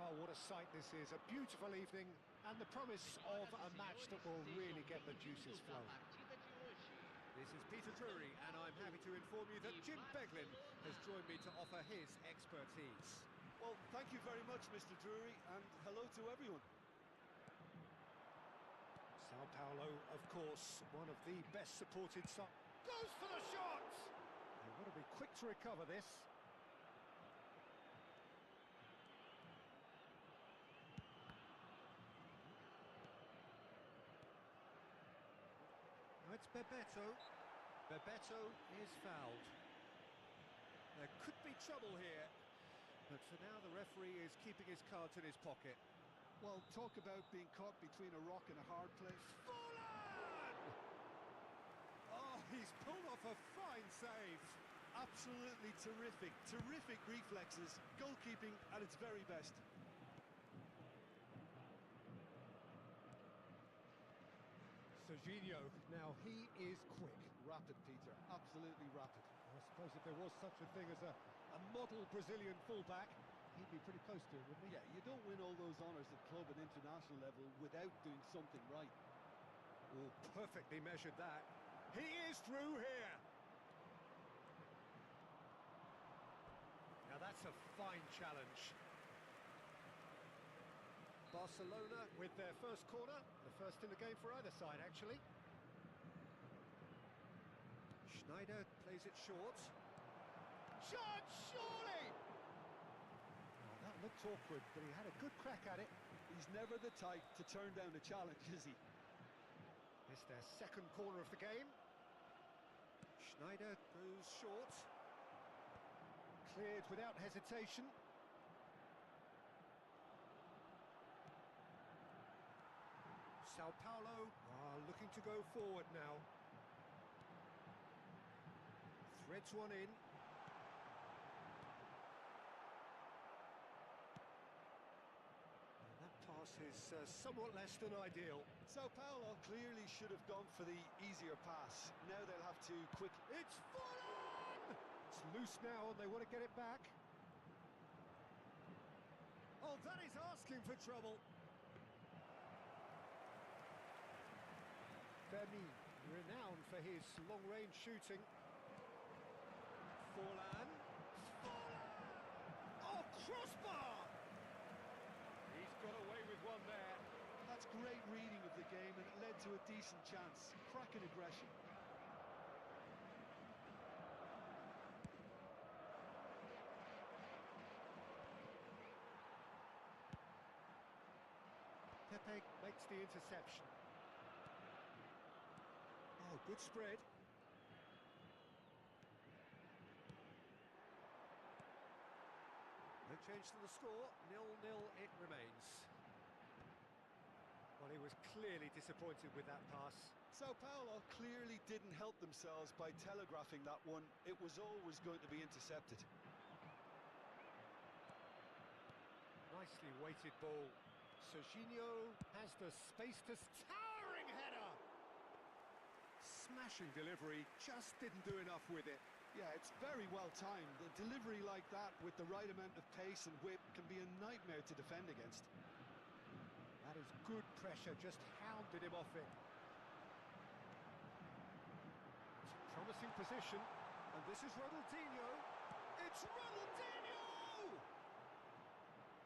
Oh, what a sight this is. A beautiful evening and the promise of a match that will really get the juices flowing. This is Peter Drury, and I'm happy to inform you that Jim Beglin has joined me to offer his expertise. Well, thank you very much, Mr. Drury, and hello to everyone. Sao Paulo, of course, one of the best supported sides. Goes for the shot! They've got to be quick to recover this. Now it's Bebeto. Bebeto is fouled. There could be trouble here, but for now the referee is keeping his cards in his pocket. Well, talk about being caught between a rock and a hard place. Forlan! Oh, he's pulled off a fine save. Absolutely terrific, terrific reflexes. Goalkeeping at its very best. Serginho, now he is quick. Rapid, Peter, absolutely rapid. I suppose if there was such a thing as a model Brazilian fullback, he'd be pretty close to it, wouldn't he? Yeah, you don't win all those honours at club and international level without doing something right. Oh, perfectly measured that. He is through here. Now that's a fine challenge. Barcelona with their first corner, the first in the game for either side, actually. Schneider plays it short. Shot, surely! Oh, that looked awkward, but he had a good crack at it. He's never the type to turn down a challenge, is he? It's their second corner of the game. Schneider goes short. Cleared without hesitation. Sao Paulo are looking to go forward now. Threads one in. And that pass is somewhat less than ideal. Sao Paulo clearly should have gone for the easier pass. Now they'll have to quickly... It's Forlan! It's loose now and they want to get it back. Oh, that is asking for trouble. Fermin, renowned for his long-range shooting. Forlan. Oh, crossbar! He's got away with one there. That's great reading of the game, and it led to a decent chance. Cracking aggression. Pepe makes the interception. Oh, good spread. No change to the score, 0-0 it remains. Well, he was clearly disappointed with that pass. Sao Paulo clearly didn't help themselves by telegraphing that one. It was always going to be intercepted. Nicely weighted ball. Serginho has the space to... Towering header! Smashing delivery, just didn't do enough with it. Yeah, it's very well timed. A delivery like that with the right amount of pace and whip can be a nightmare to defend against. That is good pressure, just hounded him off it. It's a promising position, and this is Ronaldinho. It's Ronaldinho!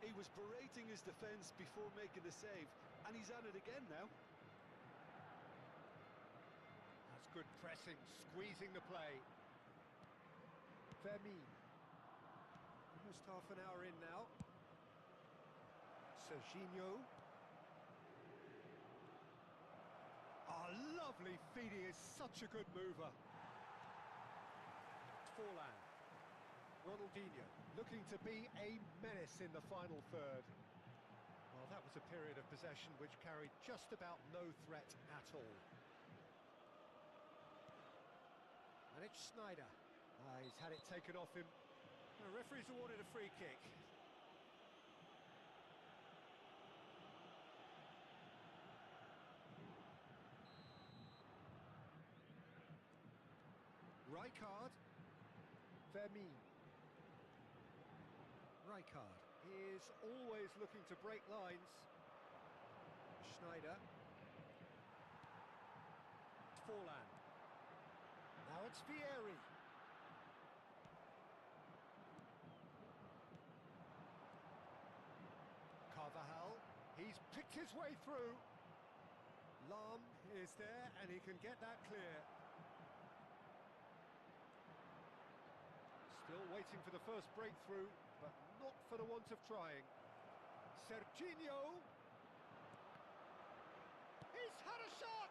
He was berating his defence before making the save, and he's at it again now. That's good pressing, squeezing the play. Fermin. Almost half an hour in now. Serginho. Oh, lovely feed. He is such a good mover. Forlan. Ronaldinho looking to be a menace in the final third. Well, that was a period of possession which carried just about no threat at all. And it's Schneider. He's had it taken off him. The referee's awarded a free kick. Rijkaard. Fermin. Rijkaard is is always looking to break lines. Schneider. Forlan. Now it's Vieri. Carvajal. He's picked his way through. Lahm is there and he can get that clear. Still waiting for the first breakthrough, but not for the want of trying. Serginho. He's had a shot!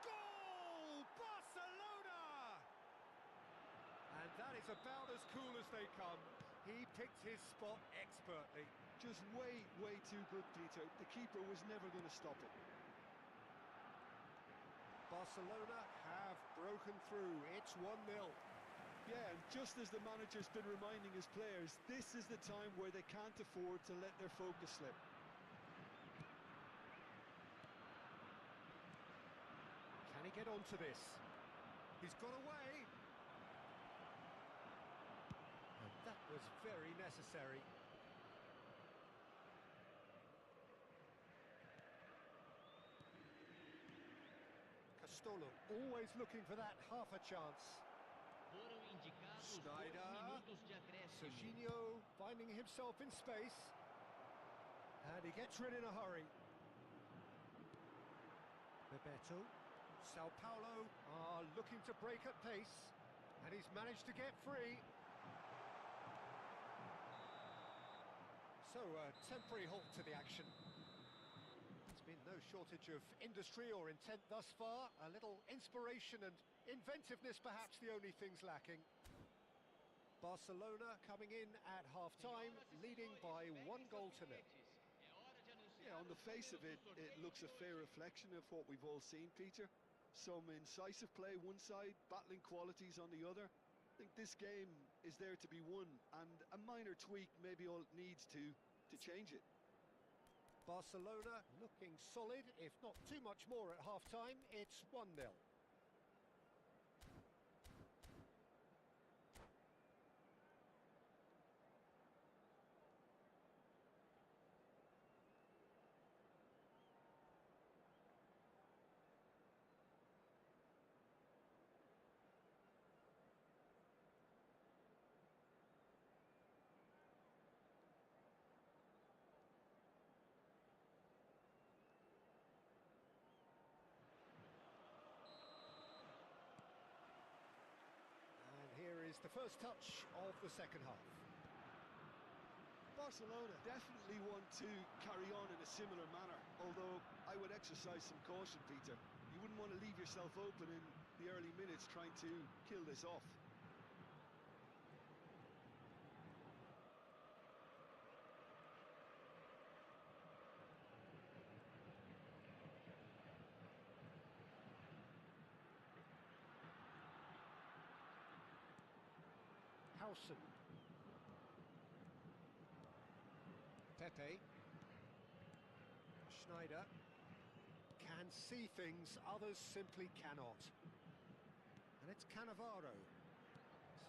Goal! Barcelona! And that is about as cool as they come. He picked his spot expertly. Just way too good, Peter. The keeper was never going to stop it. Barcelona have broken through. It's 1-0. Yeah, and just as the manager's been reminding his players, this is the time where they can't afford to let their focus slip. Can he get onto this? He's got away. And that was very necessary. Castolo always looking for that half a chance. Schneider. Serginho finding himself in space. And he gets rid in a hurry. Bebeto. Sao Paulo are looking to break at pace. And he's managed to get free. So a temporary halt to the action. There's been no shortage of industry or intent thus far. A little inspiration and inventiveness perhaps the only things lacking. Barcelona coming in at half-time, leading by 1-0. Yeah, on the face of it, it looks a fair reflection of what we've all seen, Peter. Some incisive play one side, battling qualities on the other. I think this game is there to be won, and a minor tweak may be all it needs to change it. Barcelona looking solid, if not too much more at half-time. It's 1-0. Is the first touch of the second half. Barcelona definitely want to carry on in a similar manner, although I would exercise some caution, Peter. You wouldn't want to leave yourself open in the early minutes trying to kill this off. Pepe. Schneider can see things others simply cannot. And it's Cannavaro.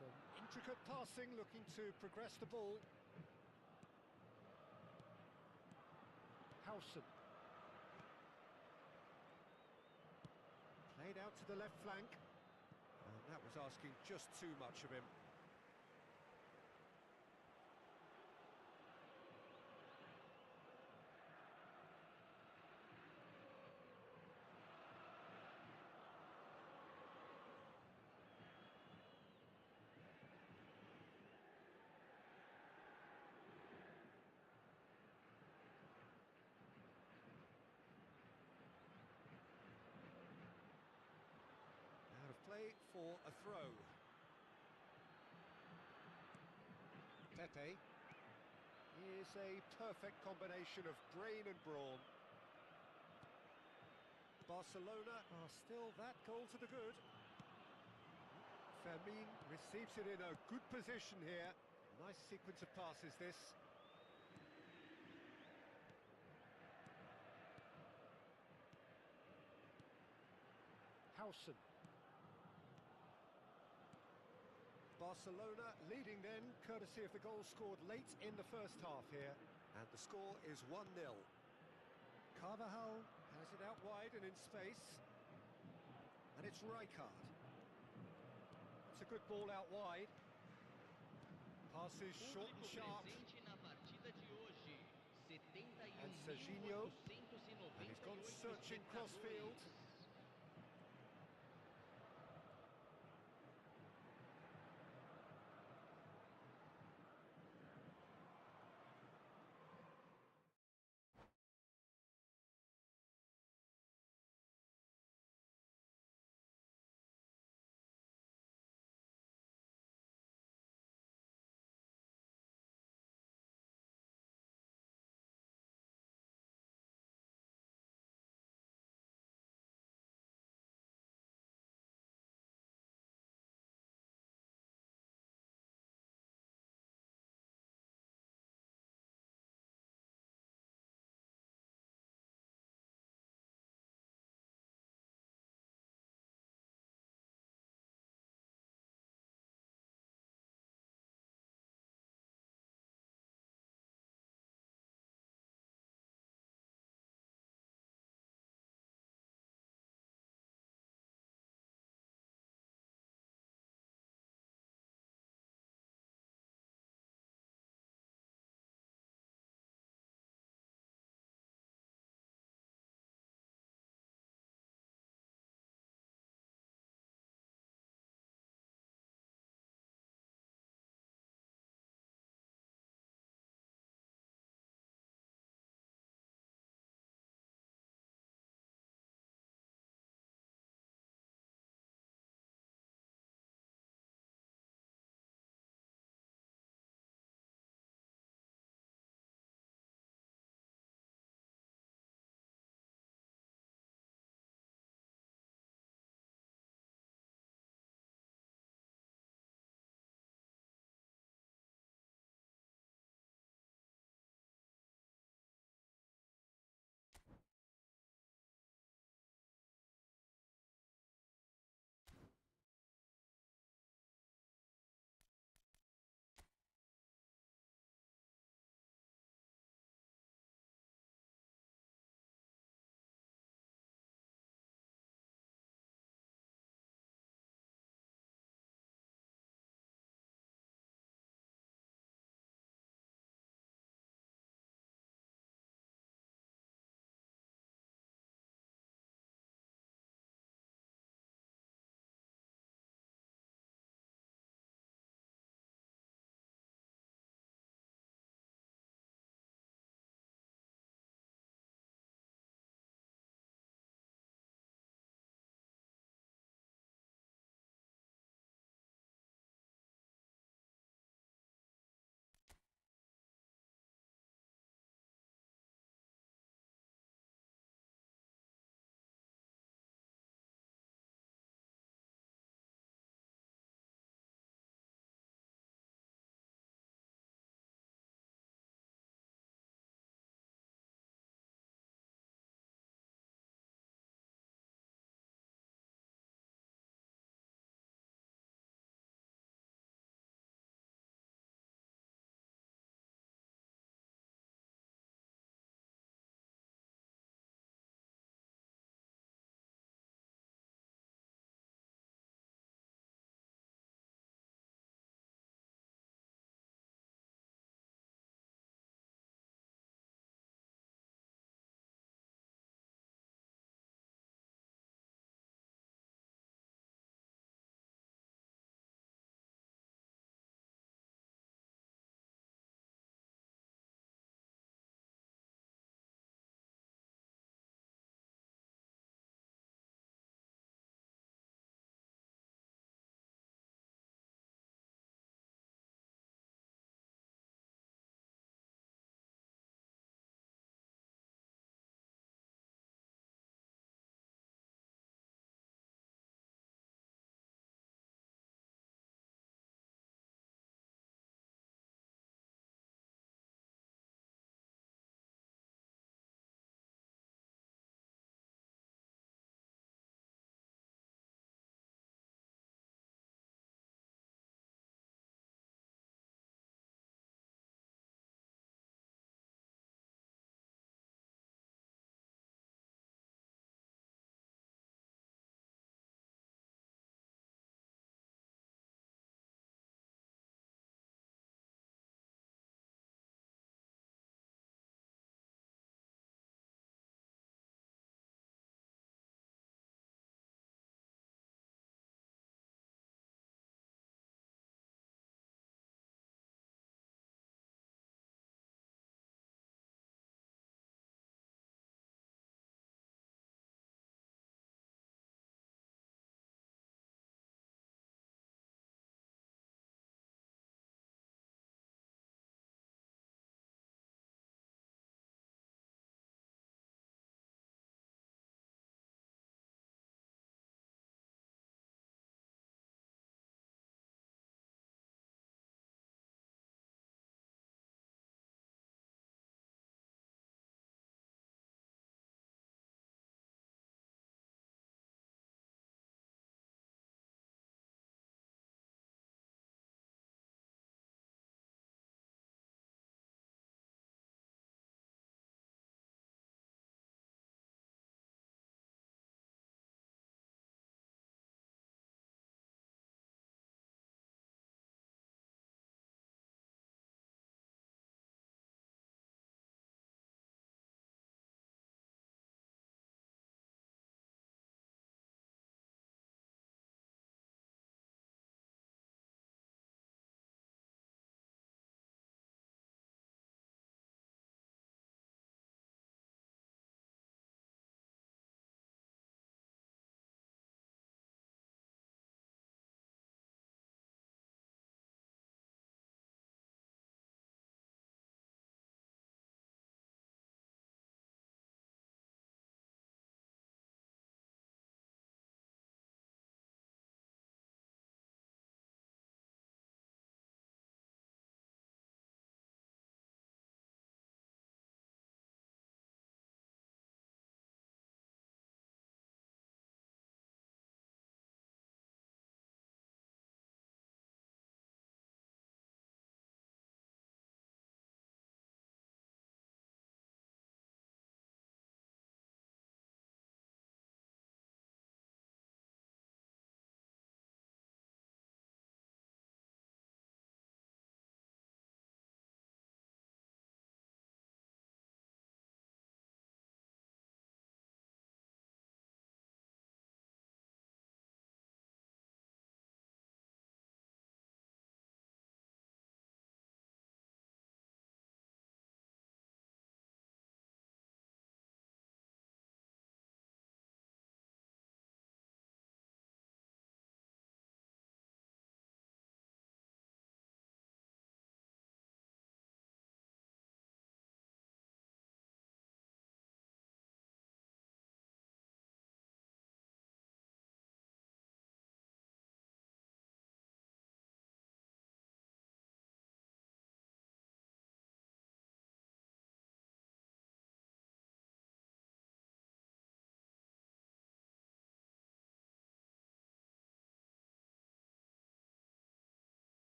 Some intricate passing, looking to progress the ball. Howson. Played out to the left flank. And that was asking just too much of him. Play for a throw. Pepe is a perfect combination of brain and brawn. Barcelona are still that goal to the good. Fermin receives it in a good position here. Nice sequence of passes this. Howson. Barcelona leading then, courtesy of the goal scored late in the first half here. And the score is 1-0. Carvajal has it out wide and in space. And it's Rijkaard. It's a good ball out wide. Passes short and sharp. And Serginho. And he's gone searching crossfield.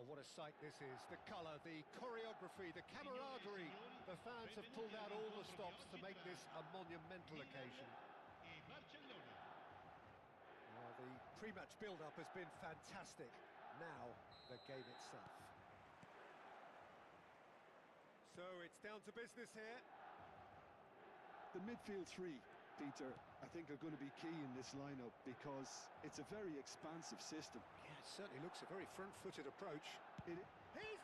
Well, what a sight this is. The colour, the choreography, the camaraderie. The fans have pulled out all the stops to make this a monumental occasion. Well, the pre-match build-up has been fantastic. Now, the game itself. So it's down to business here. The midfield three, Peter, I think are going to be key in this lineup because it's a very expansive system. Yeah, it certainly looks a very front-footed approach. He's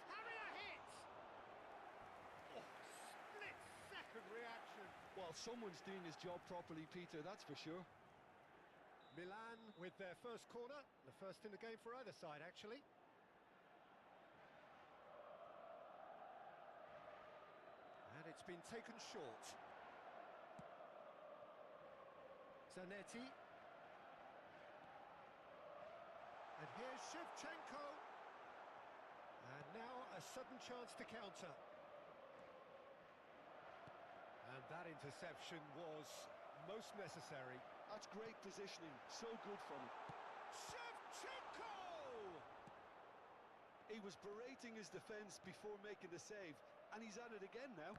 having a hit! Oh, split-second reaction. Well, someone's doing his job properly, Peter, that's for sure. Milan with their first corner, the first in the game for either side, actually. And it's been taken short. Zanetti. And here's Shevchenko. And now a sudden chance to counter. And that interception was most necessary. That's great positioning, so good from him. Shevchenko! He was berating his defence before making the save, and he's at it again now.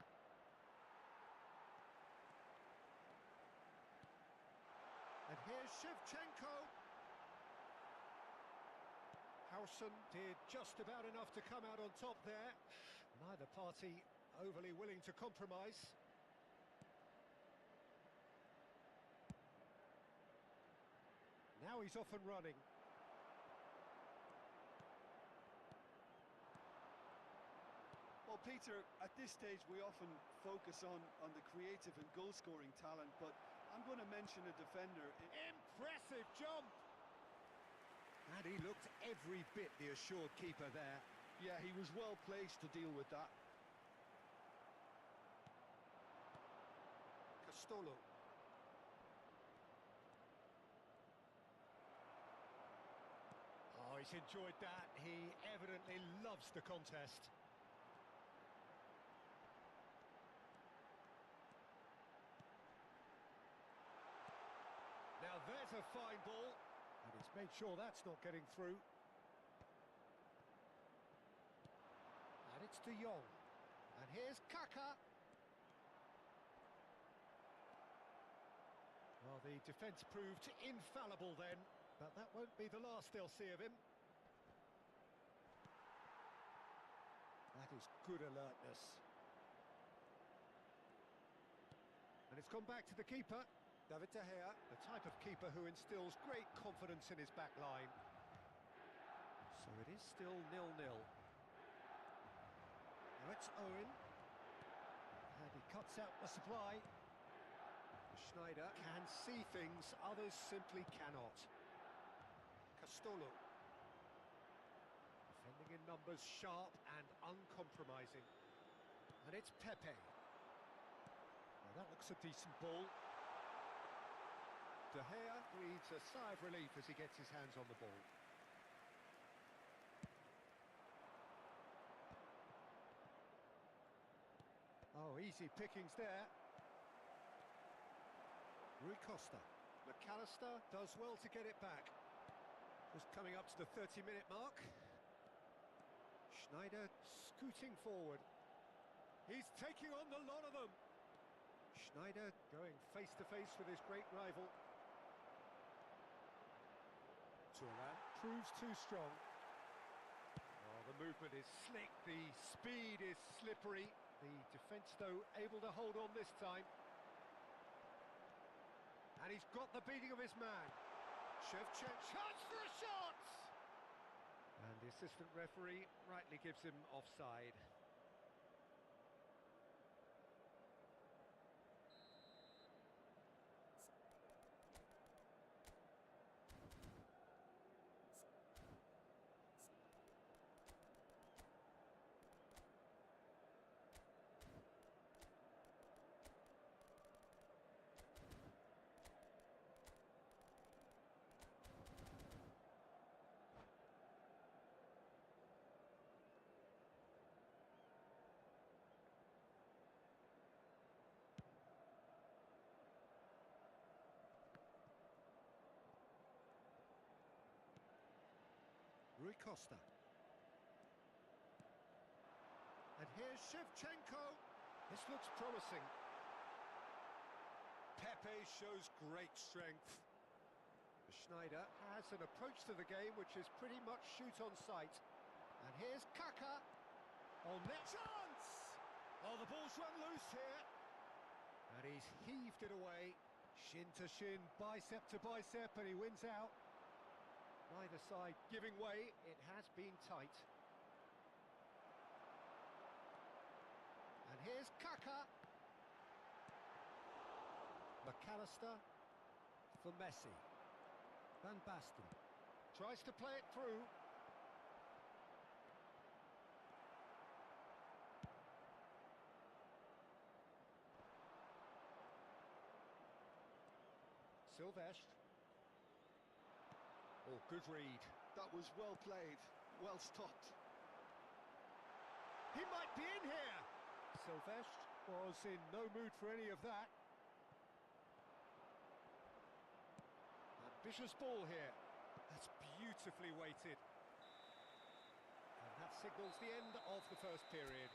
And here's Shevchenko. Howson did just about enough to come out on top there. Neither party overly willing to compromise. Now he's off and running. Well, Peter, at this stage we often focus on the creative and goal-scoring talent, but I'm going to mention a defender. Impressive jump! And he looked every bit the assured keeper there. Yeah, he was well placed to deal with that. Castolo. Oh, he's enjoyed that. He evidently loves the contest. Now there's a fine ball. And he's made sure that's not getting through. And it's De Jong. And here's Kaka. Well, the defence proved infallible then, but that won't be the last they'll see of him. That is good alertness. And it's gone back to the keeper. David De Gea, the type of keeper who instills great confidence in his back line. So it is still 0-0. Now it's Owen. And he cuts out the supply. Schneider can see things others simply cannot. Castolo. Defending in numbers, sharp and uncompromising. And it's Pepe. Now that looks a decent ball. De Gea breathes a sigh of relief as he gets his hands on the ball. Oh, easy pickings there. Rui Costa. McAllister does well to get it back. Just coming up to the 30-minute mark. Schneider scooting forward. He's taking on the lot of them. Schneider going face-to-face with his great rival. Turan proves too strong. Oh, the movement is slick, the speed is slippery. The defence, though, able to hold on this time. And he's got the beating of his man. Shevchenko, chance for a shot! And the assistant referee rightly gives him offside. Rui Costa. And here's Shevchenko. This looks promising. Pepe shows great strength. Schneider has an approach to the game which is pretty much shoot on sight. And here's Kaka. On net chance! Oh, the ball's run loose here. And he's heaved it away. Shin to shin, bicep to bicep, and he wins out. Neither side giving way. It has been tight. And here's Kaka. McAllister for Messi. Van Basten tries to play it through. Silvestre. Oh, good read. That was well played, well stopped. He might be in here. Silvestre was in no mood for any of that. Ambitious ball here. That's beautifully weighted. And that signals the end of the first period.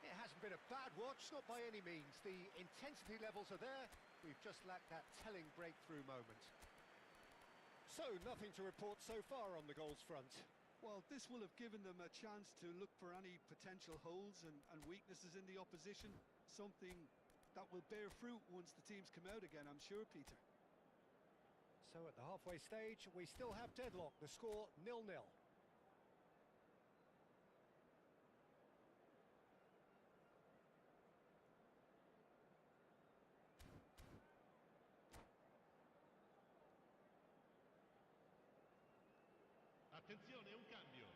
It hasn't been a bad watch, not by any means. The intensity levels are there. We've just lacked that telling breakthrough moment. So, nothing to report so far on the goals front. Well, this will have given them a chance to look for any potential holes and weaknesses in the opposition. Something that will bear fruit once the teams come out again, I'm sure, Peter. So at the halfway stage, we still have deadlock. The score 0-0. Attenzione, un cambio.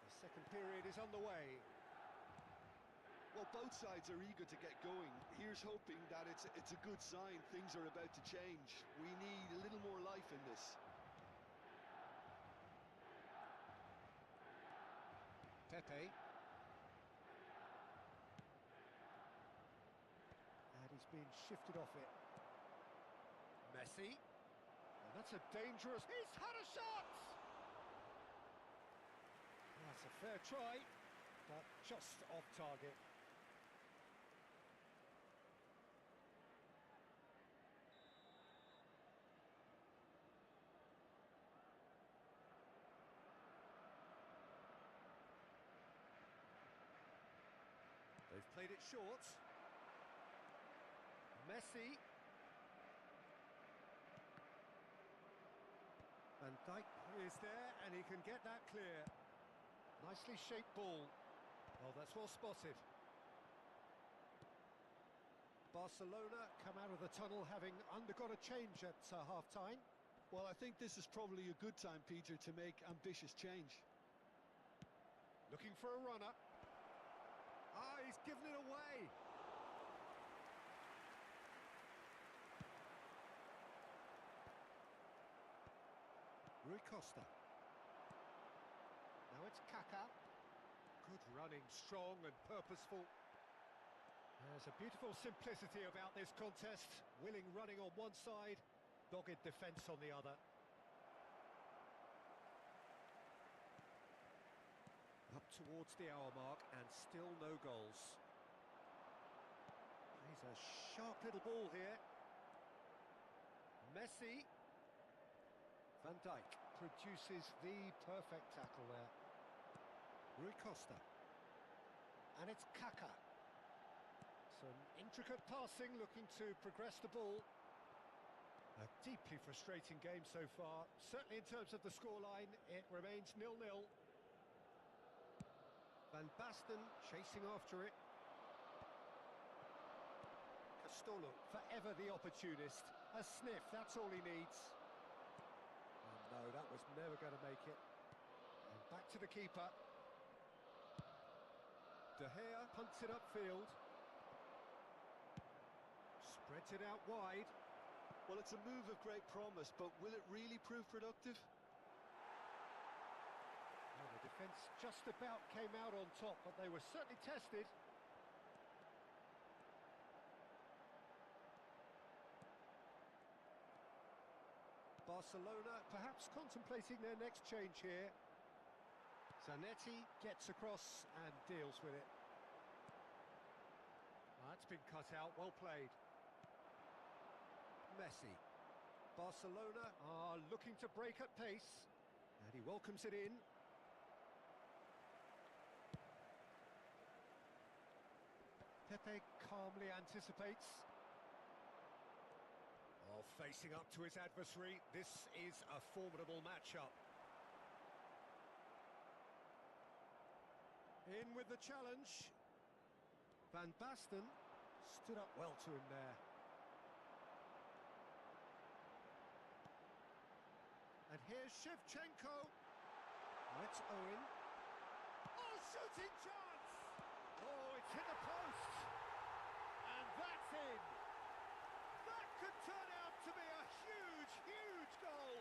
The second period is underway. Well, both sides are eager to get going. Here's hoping that it's a good sign. Things are about to change. We need a little more life in this. Pepe. And he's been shifted off it. Messi. And that's a dangerous... He's had a shot! That's a fair try, but just off target. They've played it short. Messi. Van Dijk is there, and he can get that clear. Nicely shaped ball. Well, that's well spotted. Barcelona come out of the tunnel having undergone a change at half-time. Well, I think this is probably a good time, Peter, to make ambitious change. Looking for a runner. Ah, he's given it away. Rui Costa. Now it's Kaka. Good running, strong and purposeful. There's a beautiful simplicity about this contest. Willing running on one side, dogged defence on the other. Up towards the hour mark and still no goals. He's a sharp little ball here. Messi. Van Dijk produces the perfect tackle there. Rui Costa. And it's Kaka. Some intricate passing, looking to progress the ball. A deeply frustrating game so far. Certainly in terms of the scoreline, it remains 0-0. Van Basten chasing after it. Castolo, forever the opportunist. A sniff, that's all he needs. Oh no, that was never going to make it. And back to the keeper. De Gea punts it upfield. Spreads it out wide. Well, it's a move of great promise, but will it really prove productive? Well, the defence just about came out on top, but they were certainly tested. Barcelona perhaps contemplating their next change here. Zanetti gets across and deals with it. That's been cut out, well played. Messi. Barcelona are looking to break at pace, and he welcomes it in. Pepe calmly anticipates. Oh, facing up to his adversary, this is a formidable matchup. In with the challenge. Van Basten stood up well to him there. And here's Shevchenko. Oh, it's Owen. Oh, shooting chance! Oh, it's hit the post. And that's in. That could turn out to be a huge, huge goal.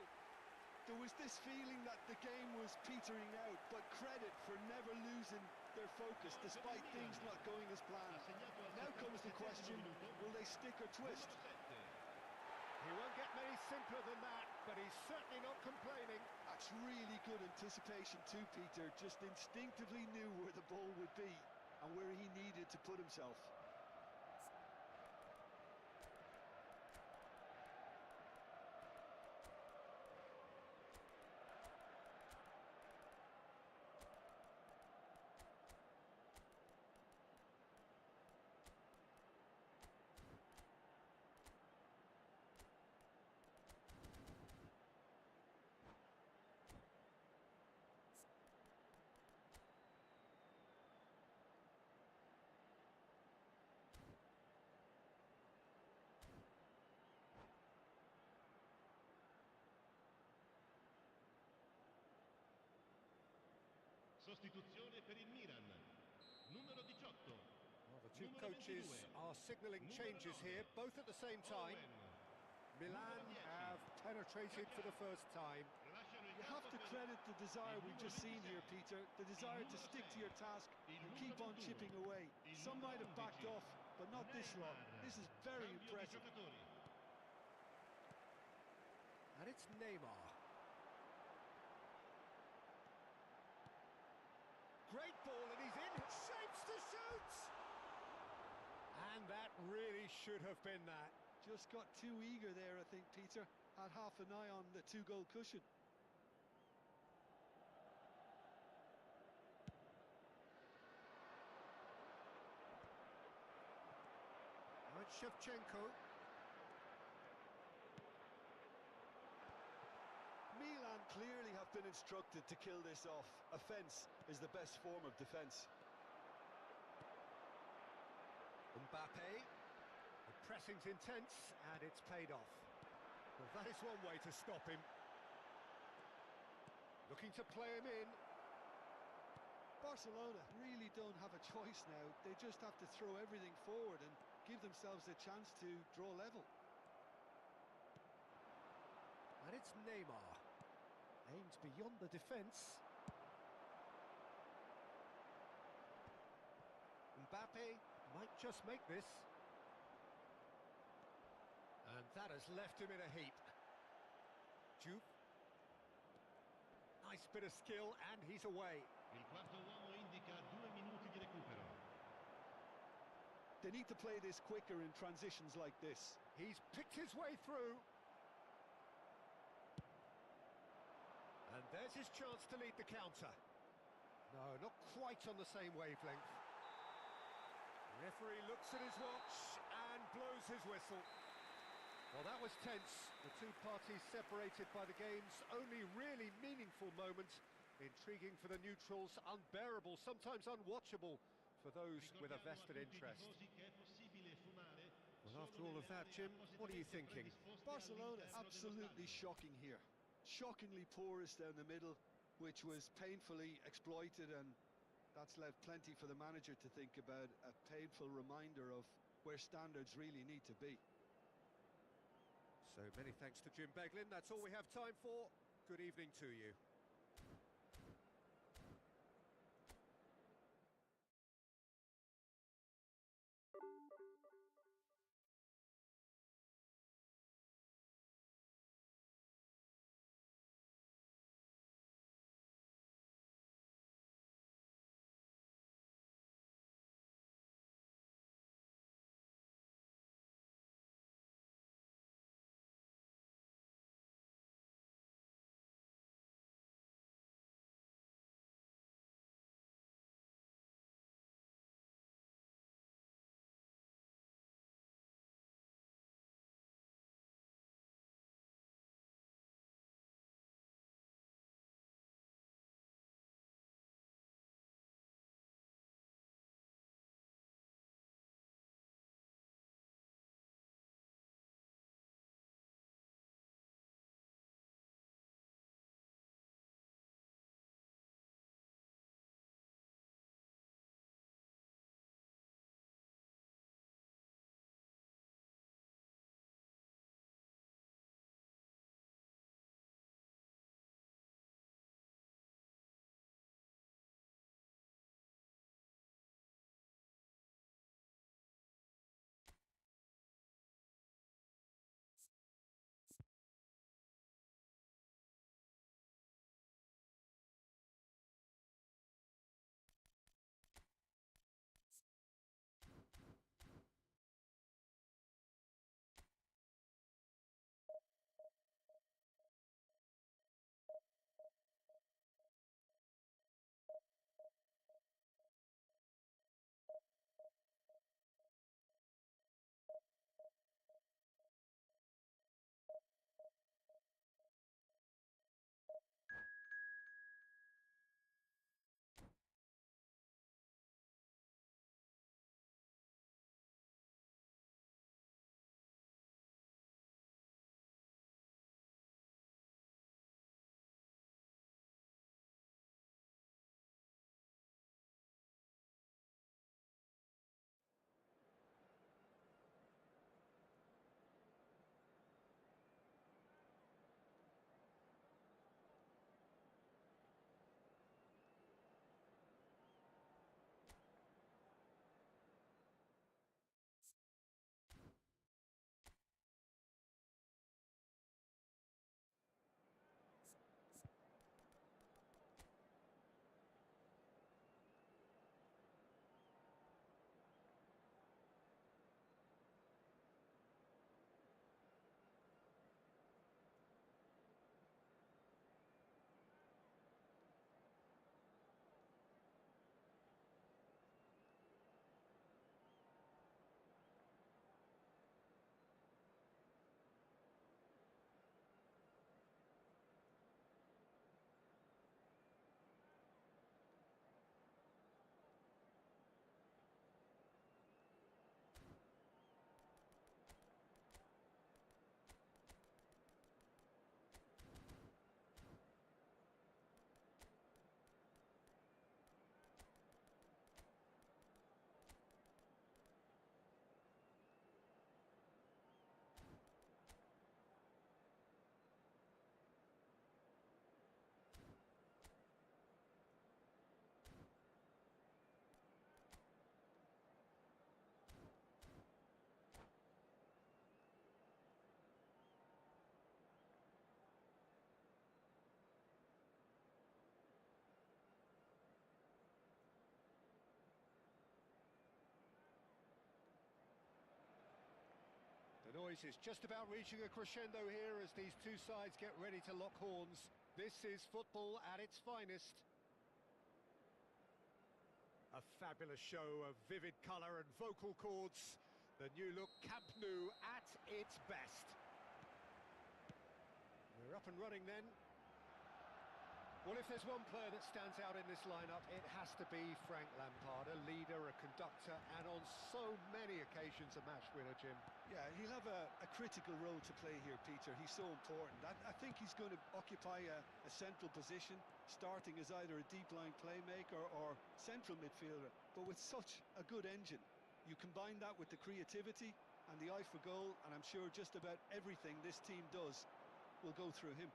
There was this feeling that the game was petering out, but credit for never losing their focus despite things not going as planned. Now comes the question, will they stick or twist? He won't get many simpler than that, but he's certainly not complaining. That's really good anticipation too, Peter. Just instinctively knew where the ball would be and where he needed to put himself. Sostituzione per il Milan. Numero 18. Well, the two coaches are signalling changes here, both at the same time. Milan have penetrated for the first time. You have to credit the desire we've just seen here, Peter. The desire to stick to your task and keep on chipping away. Some might have backed off, but not this lot. This is very impressive. And it's Neymar. Great ball, and he's in. Shapes to shoot! And that really should have been that. Just got too eager there, I think, Peter. Had half an eye on the two-goal cushion. Now it's Shevchenko. Milan clearly have been instructed to kill this off. Offence is the best form of defence. Mbappe. The pressing's intense, and it's paid off. Well, that is one way to stop him. Looking to play him in. Barcelona really don't have a choice now. They just have to throw everything forward and give themselves a chance to draw level. And it's Neymar. Aims beyond the defence. Mbappe might just make this. And that has left him in a heap. Juve. Nice bit of skill, and he's away. Il quarto uomo indica 2 minuti di recupero. They need to play this quicker in transitions like this. He's picked his way through. And there's his chance to lead the counter. No, not quite on the same wavelength. The referee looks at his watch and blows his whistle. Well, that was tense. The two parties separated by the game's only really meaningful moment. Intriguing for the neutrals, unbearable, sometimes unwatchable for those with a vested interest. Well, after all of that, Jim, what are you thinking? Barcelona absolutely shocking here. Shockingly porous down the middle, which was painfully exploited, and that's left plenty for the manager to think about. A painful reminder of where standards really need to be. So many thanks to Jim Beglin. That's all we have time for. Good evening to you. This is just about reaching a crescendo here as these two sides get ready to lock horns. This is football at its finest. A fabulous show of vivid colour and vocal cords. The new look Camp Nou at its best. We're up and running then. Well, if there's one player that stands out in this lineup, it has to be Frank Lampard, a leader, a conductor, and on so many occasions a match winner, Jim. Yeah, he'll have a critical role to play here, Peter. He's so important. I think he's going to occupy a central position, starting as either a deep-line playmaker or central midfielder. But with such a good engine, you combine that with the creativity and the eye for goal, and I'm sure just about everything this team does will go through him.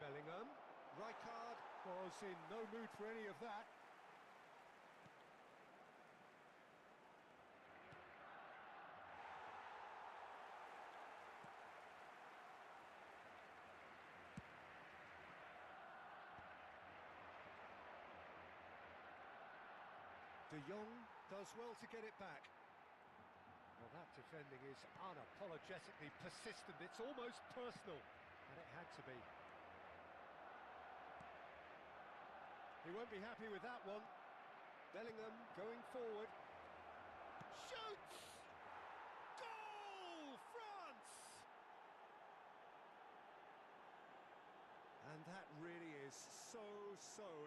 Bellingham. Rijkaard was in no mood for any of that. De Jong does well to get it back. Well, that defending is unapologetically persistent. It's almost personal, and it had to be. He won't be happy with that one. Bellingham going forward. Shoots! Goal! France! And that really is so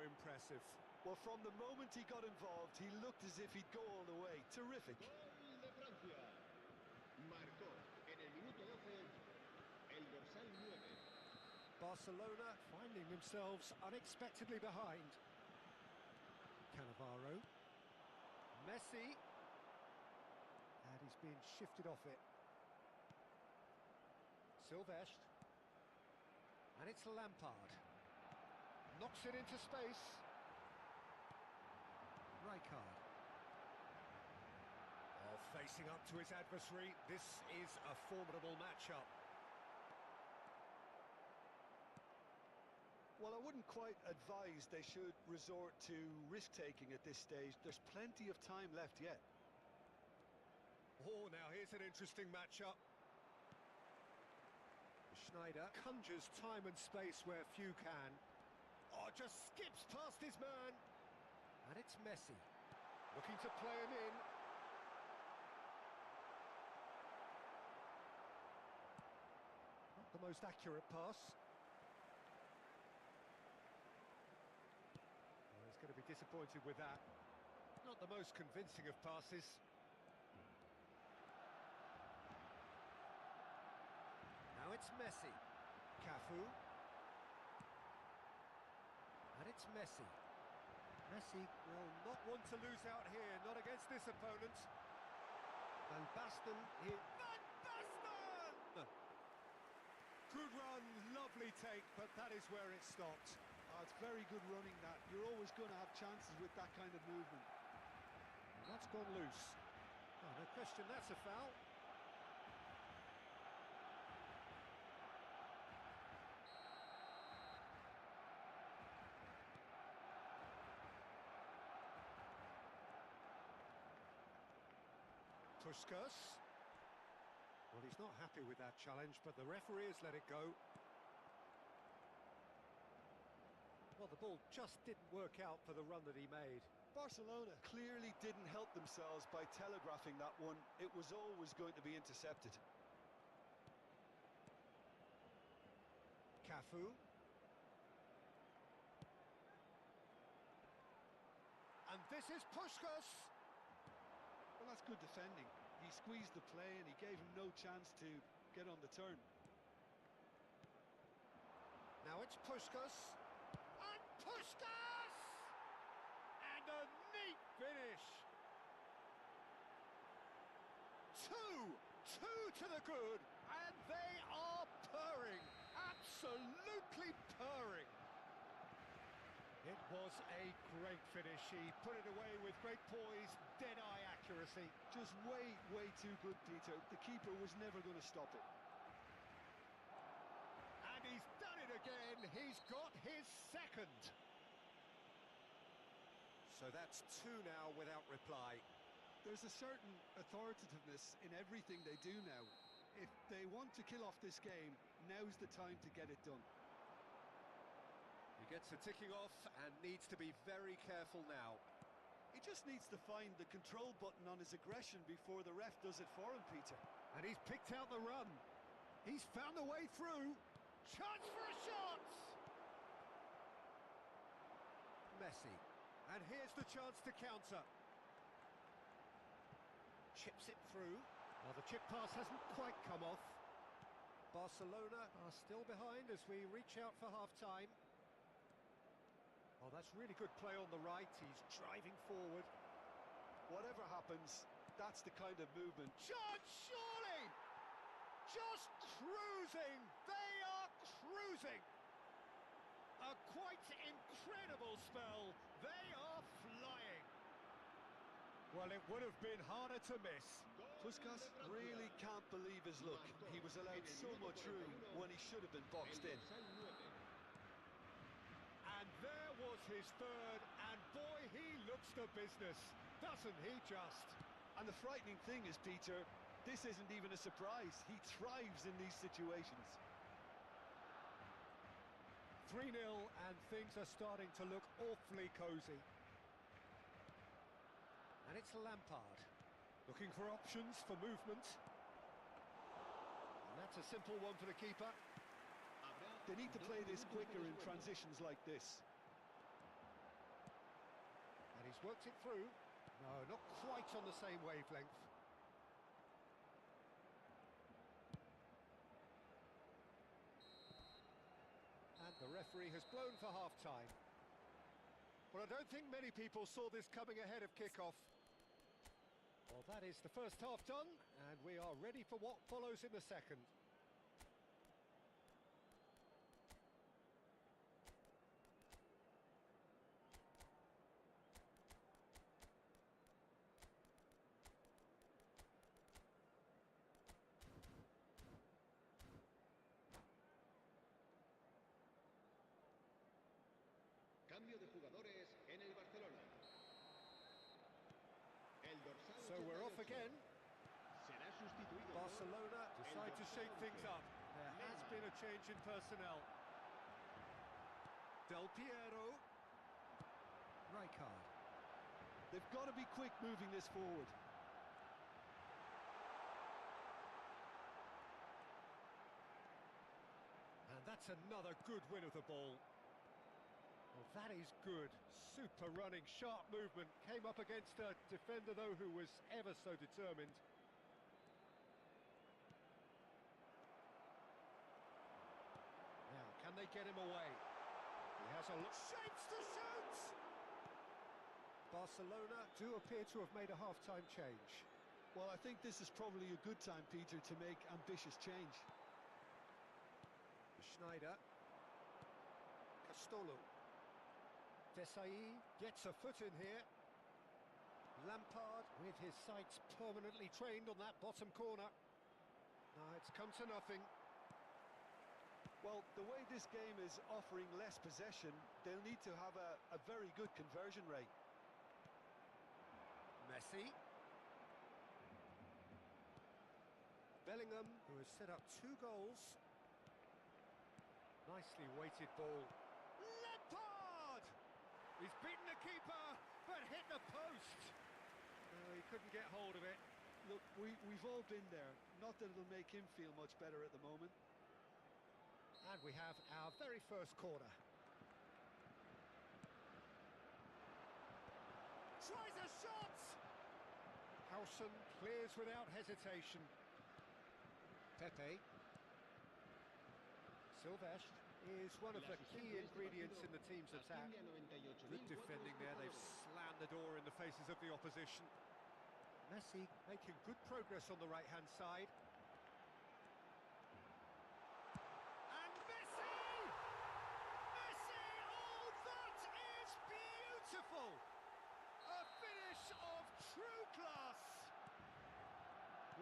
impressive. Well, from the moment he got involved, he looked as if he'd go all the way. Terrific. Gol de Francia. Marcó en el minuto 12 el dorsal 9. Barcelona finding themselves unexpectedly behind. Cannavaro. Messi. And he's been shifted off it. Silvestre. And it's Lampard. Knocks it into space. Rijkaard. Oh, facing up to his adversary. This is a formidable matchup. Well, I wouldn't quite advise they should resort to risk-taking at this stage. There's plenty of time left yet. Oh, now here's an interesting matchup. Schneider conjures time and space where few can. Oh, just skips past his man. And it's Messi, looking to play him in. Not the most accurate pass. Well, he's going to be disappointed with that. Not the most convincing of passes. Now it's Messi. Cafu. And it's Messi. Messi will not want to lose out here, not against this opponent. Van Basten here. Van Basten! Good run, lovely take, but that is where it stopped. It's very good running that. You're always going to have chances with that kind of movement. And that's gone loose. Oh, no question, that's a foul. Puskas. Well, he's not happy with that challenge, but the referee has let it go. Well, the ball just didn't work out for the run that he made. Barcelona clearly didn't help themselves by telegraphing that one. It was always going to be intercepted. Cafu. And this is Puskas. Well, that's good defending. He squeezed the play and he gave him no chance to get on the turn. Now it's Puskas. And Puskas! And a neat finish. Two to the good. And they are purring. Absolutely purring. It was a great finish. He put it away with great poise, dead-eye accuracy. Just way too good, Peter. The keeper was never going to stop it. And he's done it again. He's got his second. So that's two now without reply. There's a certain authoritativeness in everything they do now. If they want to kill off this game, now's the time to get it done. He gets a ticking off and needs to be very careful now. He just needs to find the control button on his aggression before the ref does it for him, Peter. And he's picked out the run. He's found a way through. Chance for a shot! Messi. And here's the chance to counter. Chips it through. Well, the chip pass hasn't quite come off. Barcelona are still behind as we reach out for half-time. Oh, that's really good play on the right. He's driving forward. Whatever happens, that's the kind of movement. Chance, surely! Just cruising! They are cruising! A quite incredible spell. They are flying. Well, it would have been harder to miss. Puskas really can't believe his luck. He was allowed so much room when he should have been boxed in. And there was his third, and boy, he looks the business, doesn't he just? And the frightening thing is, Peter, this isn't even a surprise. He thrives in these situations. 3-0, and things are starting to look awfully cosy. And it's Lampard. Looking for options for movement. And that's a simple one for the keeper. They need to play this quicker in transitions like this. And he's worked it through. No, not quite on the same wavelength. And the referee has blown for half-time. But I don't think many people saw this coming ahead of kick-off. Well, that is the first half done, and we are ready for what follows in the second. Cambio de jugadores en el Barcelona. El dorsal So we're off 88 again. será sustituido por Barcelona decide to shake things up. There has been a change in personnel. Del Piero. Rijkaard. They've got to be quick moving this forward. And that's another good win of the ball. Well, that is good. Super running, sharp movement. Came up against a defender, though, who was ever so determined. Now, can they get him away? He has a look. Shapes to shoot! Barcelona do appear to have made a half-time change. Well, I think this is probably a good time, Peter, to make ambitious change. Schneider. Castolo. Desai gets a foot in here. Lampard with his sights permanently trained on that bottom corner. Now it's come to nothing. Well, the way this game is offering less possession, they'll need to have a very good conversion rate. Messi. Bellingham, who has set up 2 goals. Nicely weighted ball. Lampard! He's beaten the keeper, but hit the post. No, he couldn't get hold of it. Look, we've all been there. Not that it'll make him feel much better at the moment. And we have our very first corner. Tries a shot! Howson clears without hesitation. Pepe. Silvestre is one of the key ingredients in the team's attack. Good defending there, they've slammed the door in the faces of the opposition. Messi making good progress on the right-hand side. And Messi! Messi! Oh, that is beautiful! A finish of true class!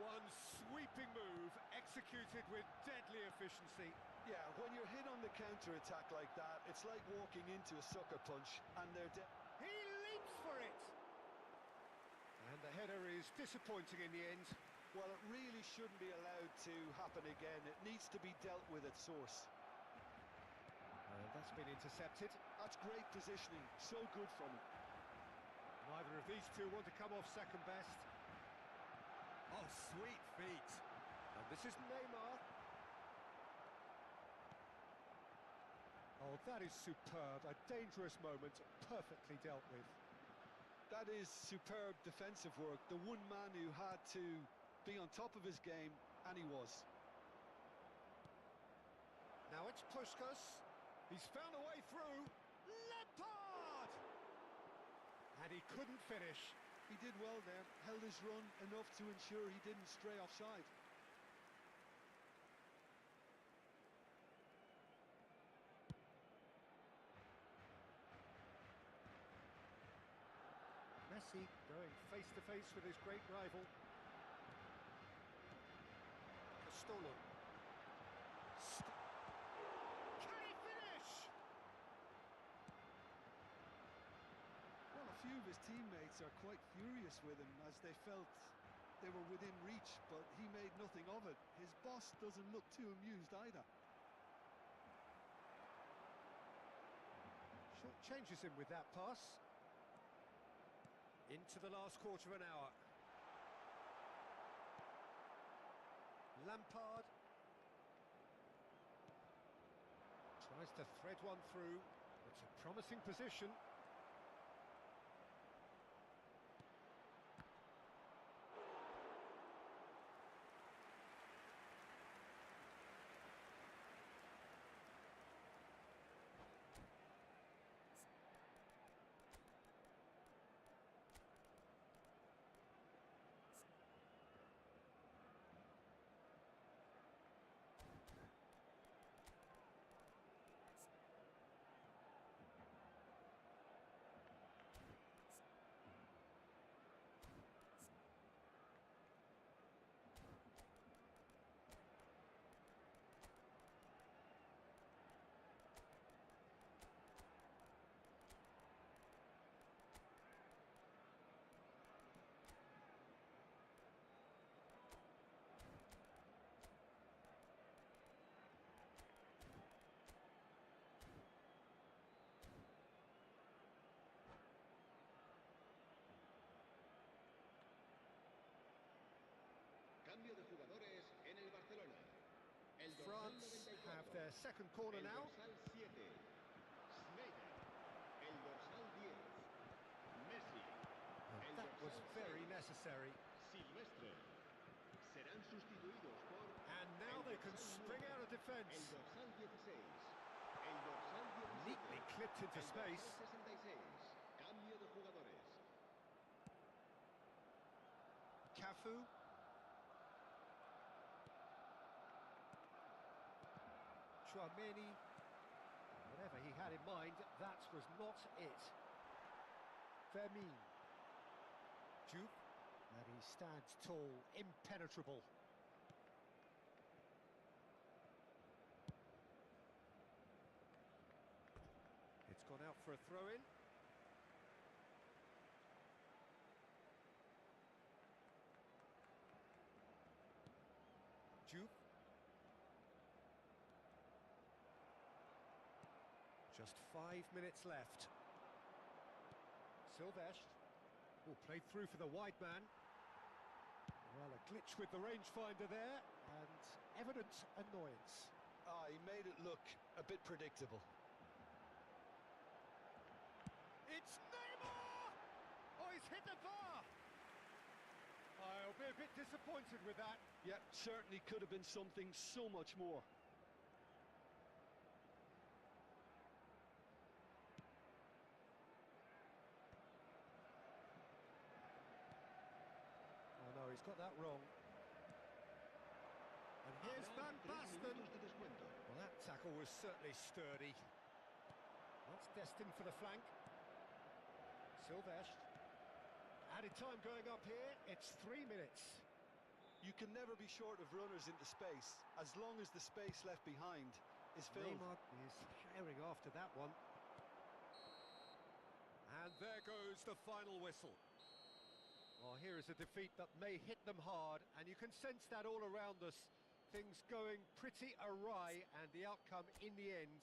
One sweeping move executed with deadly efficiency. Yeah, when you're hit on the counter-attack like that, it's like walking into a sucker punch, and they're He leaps for header is disappointing in the end. Well, it really shouldn't be allowed to happen again. It needs to be dealt with at source. That's been intercepted. That's great positioning. So good from him. Neither of these two want to come off second best. Oh, sweet feet. And this is Neymar. Oh, that is superb. A dangerous moment, perfectly dealt with. That is superb defensive work. The one man who had to be on top of his game, and he was. Now it's Puskás. He's found a way through. Lampard! And he couldn't finish. He did well there, held his run enough to ensure he didn't stray offside. Messi going face-to-face with his great rival. Testando. Can he finish? Well, a few of his teammates are quite furious with him as they felt they were within reach, but he made nothing of it. His boss doesn't look too amused either. Short changes him with that pass. Into the last quarter of an hour. Lampard tries to thread one through. It's a promising position. Cambio de jugadores en el Barcelona. El dorsal France 94. have their second corner El now. dorsal 7. Sneijder. El dorsal 10. Messi. El That was dorsal very 6. necessary. Silvestre. Serán sustituidos por And now el they can dorsal string 9, out a defence. el dorsal 16, el dorsal 17, Neatly clipped into el space. dorsal 66. Cambio de jugadores. Cafu. Chouameni. Whatever he had in mind, that was not it. Vermeer. Juve. And he stands tall, impenetrable. It's gone out for a throw-in. Juve. Just 5 minutes left. Silvestre. Oh, played through for the wide man. Well, a glitch with the rangefinder there, and evident annoyance. Ah, he made it look a bit predictable. It's Neymar! Oh, he's hit the bar! I'll be a bit disappointed with that. Yeah, certainly could have been something so much more. Oh no, he's got that wrong. And here's Van Habrá 3 Basten. minutos de descuento. Well, that tackle was certainly sturdy. That's destined for the flank. Silvestre. Added time going up here, it's 3 minutes. You can never be short of runners into space, as long as the space left behind is filled. Neymar is firing after that one. And there goes the final whistle. Well, here is a defeat that may hit them hard, and you can sense that all around us. Things going pretty awry, and the outcome in the end,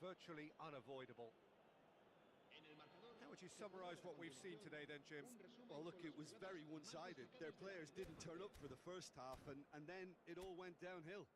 virtually unavoidable. How would you summarise what we've seen today then, Jim? Well, look, it was very one-sided. Their players didn't turn up for the first half, and then it all went downhill.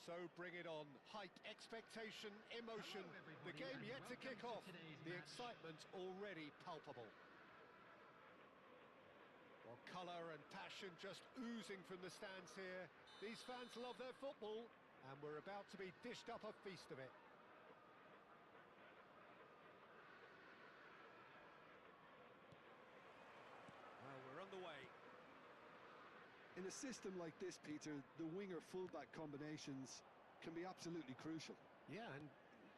So bring it on. Hype, expectation, emotion. The game yet to kick off. The excitement already palpable. Well, colour and passion just oozing from the stands here. These fans love their football, and we're about to be dished up a feast of it. Well, we're underway. In a system like this, Peter, the winger-fullback combinations can be absolutely crucial. Yeah, and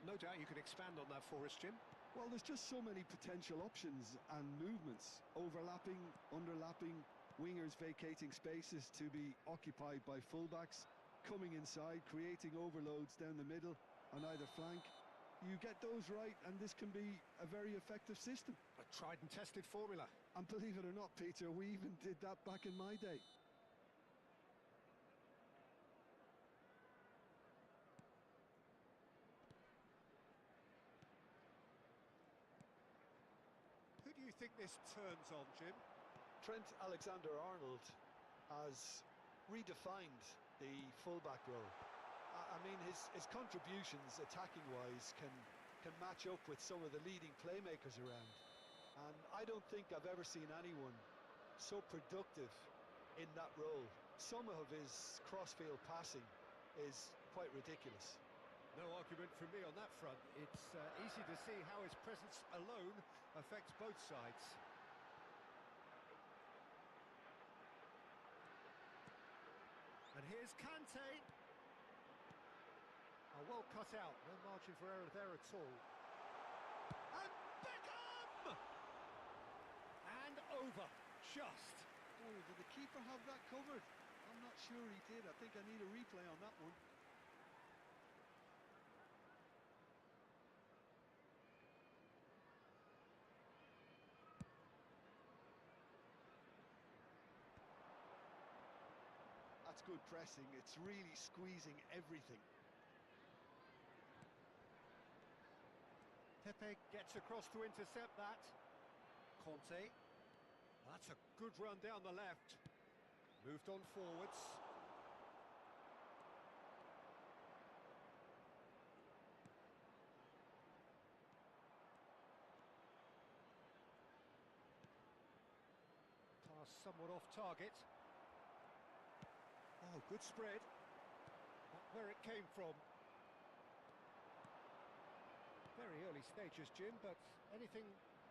no doubt you can expand on that for us, Jim. Well, there's just so many potential options and movements. Overlapping, underlapping, wingers vacating spaces to be occupied by fullbacks, coming inside, creating overloads down the middle on either flank. You get those right, and this can be a very effective system. A tried and tested formula. And believe it or not, Peter, we even did that back in my day. Who do you think this turns on, Jim? Trent Alexander-Arnold has redefined the fullback role. I mean, his contributions attacking-wise can match up with some of the leading playmakers around. And I don't think I've ever seen anyone so productive in that role. Some of his cross-field passing is quite ridiculous. No argument from me on that front. It's easy to see how his presence alone affects both sides. And here's Kante. Oh, well cut out. No margin for error there at all. And Beckham! And over. Just. Oh, did the keeper have that covered? not sure he did. I think I need a replay on that one. That's good pressing. It's really squeezing everything. Pepe gets across to intercept that. Conte. That's a good run down the left. Moved on forwards. Pass somewhat off target. Oh, good spread. Not where it came from. Very early stages, Jim, but anything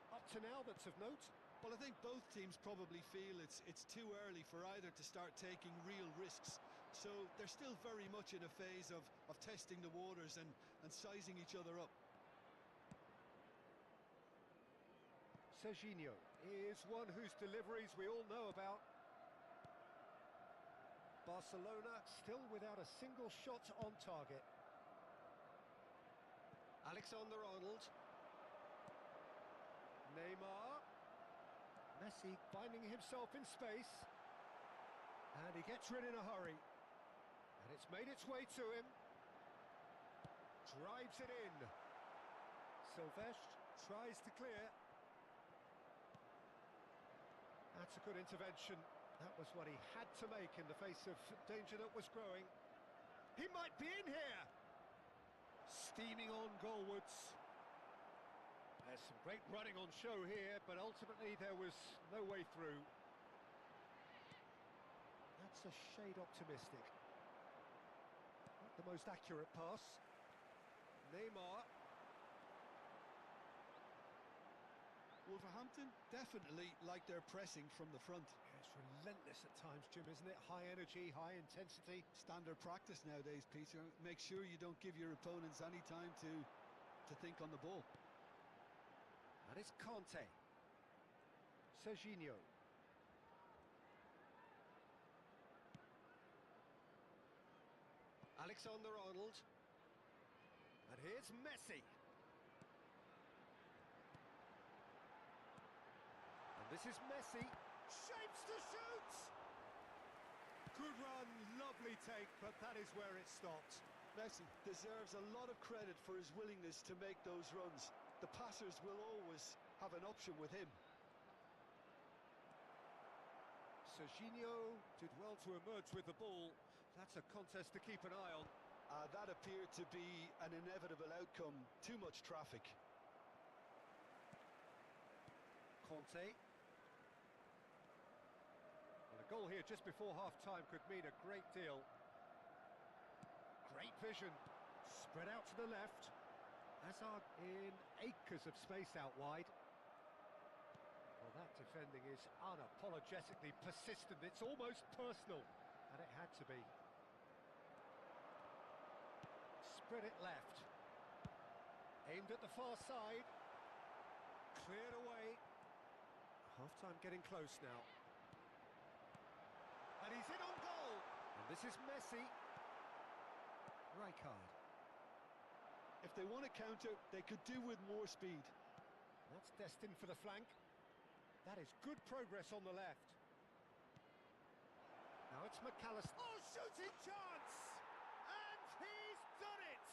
up to now that's of note? Well, I think both teams probably feel it's too early for either to start taking real risks. So they're still very much in a phase of testing the waters and sizing each other up. Serginho is one whose deliveries we all know about. Barcelona still without a single shot on target. Alexander-Arnold. Neymar. Messi finding himself in space. And he gets rid in a hurry. And it's made its way to him. Drives it in. Silvestre tries to clear. That's a good intervention. That was what he had to make in the face of danger that was growing. He might be in here! Steaming on goalwards. There's some great running on show here, but ultimately there was no way through. That's a shade optimistic. Not the most accurate pass. Neymar. Wolverhampton definitely like their pressing from the front. Yeah, it's relentless at times, Jim, isn't it? High energy, high intensity. Standard practice nowadays, Peter. Make sure you don't give your opponents any time to think on the ball. That is Conte. Serginho. Alexander-Arnold. And here's Messi. And this is Messi. Shapes to shoot! Good run, lovely take, but that is where it stopped. Messi deserves a lot of credit for his willingness to make those runs. The passers will always have an option with him. Serginho did well to emerge with the ball. That's a contest to keep an eye on. That appeared to be an inevitable outcome. Too much traffic. Conte. Well, a goal here just before half-time could mean a great deal. Great vision. Spread out to the left. Hazard in acres of space out wide. Well, that defending is unapologetically persistent. It's almost personal, and it had to be. Spread it left. Aimed at the far side. Cleared away. Half-time getting close now. And he's in on goal. And this is Messi. Rijkaard. If they want to counter, they could do with more speed. That's destined for the flank. That is good progress on the left. Now it's McAllister. Oh, shooting chance! And he's done it!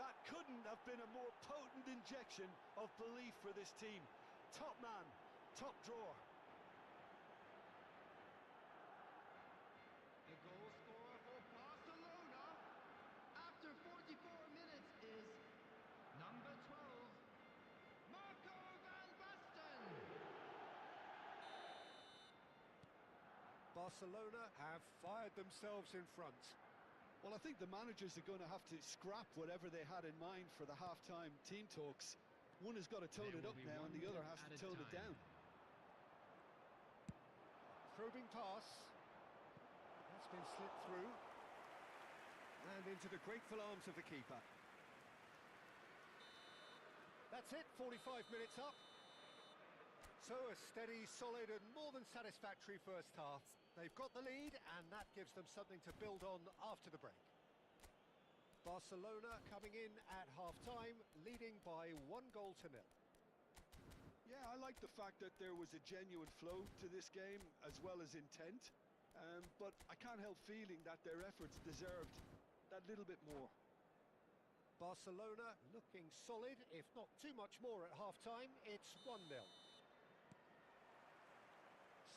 That couldn't have been a more potent injection of belief for this team. Top man, top drawer. The goal scorer for Barcelona after 44 minutes is number 12, Marco van Basten. Barcelona have fired themselves in front. Well, I think the managers are going to have to scrap whatever they had in mind for the half-time team talks. One has got to tone it up now and the other has to tone it down. Probing pass. That's been slipped through. And into the grateful arms of the keeper. That's it, 45 minutes up. So a steady, solid and more than satisfactory first half. They've got the lead, and that gives them something to build on after the break. Barcelona coming in at half-time, leading by 1-0. Yeah, I like the fact that there was a genuine flow to this game as well as intent. But I can't help feeling that their efforts deserved that little bit more. Barcelona looking solid, if not too much more at half-time. It's 1-0.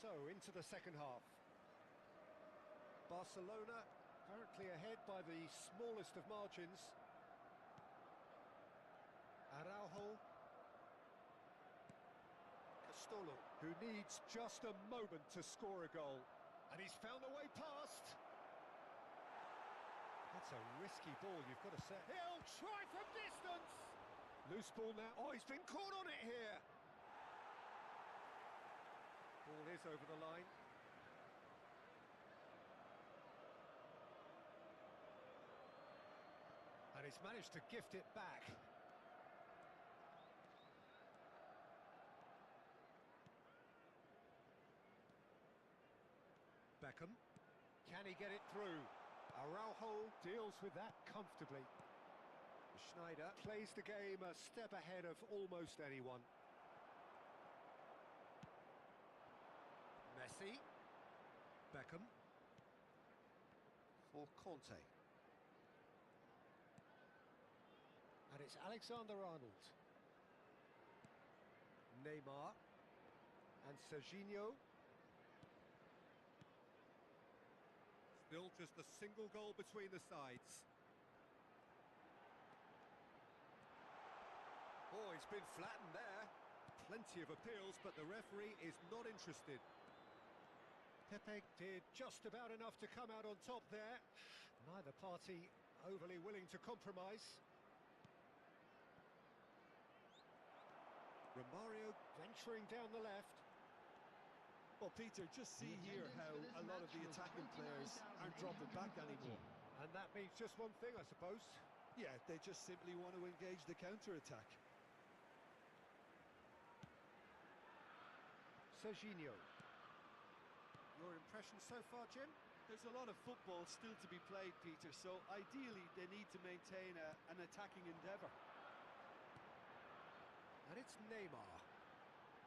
So, into the second half. Barcelona currently ahead by the smallest of margins. Araujo. Testando, who needs just a moment to score a goal. And he's found a way past. That's a risky ball, you've got to say. He'll try from distance! Loose ball now. Oh, he's been caught on it here. Ball is over the line. And he's managed to gift it back. Beckham. Can he get it through? Araujo deals with that comfortably. Schneider plays the game a step ahead of almost anyone. Messi. Beckham. For Conte. And it's Alexander-Arnold. Neymar. And Serginho. Still just a single goal between the sides. Oh, he's been flattened there. Plenty of appeals, but the referee is not interested. Pepe did just about enough to come out on top there. Neither party overly willing to compromise. Romario venturing down the left. Well, Peter, just see here how a lot of the attacking players aren't dropping back anymore. And that means just one thing, I suppose. Yeah, they just simply want to engage the counter-attack. Serginho. Your impression so far, Jim? There's a lot of football still to be played, Peter, so ideally they need to maintain an attacking endeavour. And it's Neymar.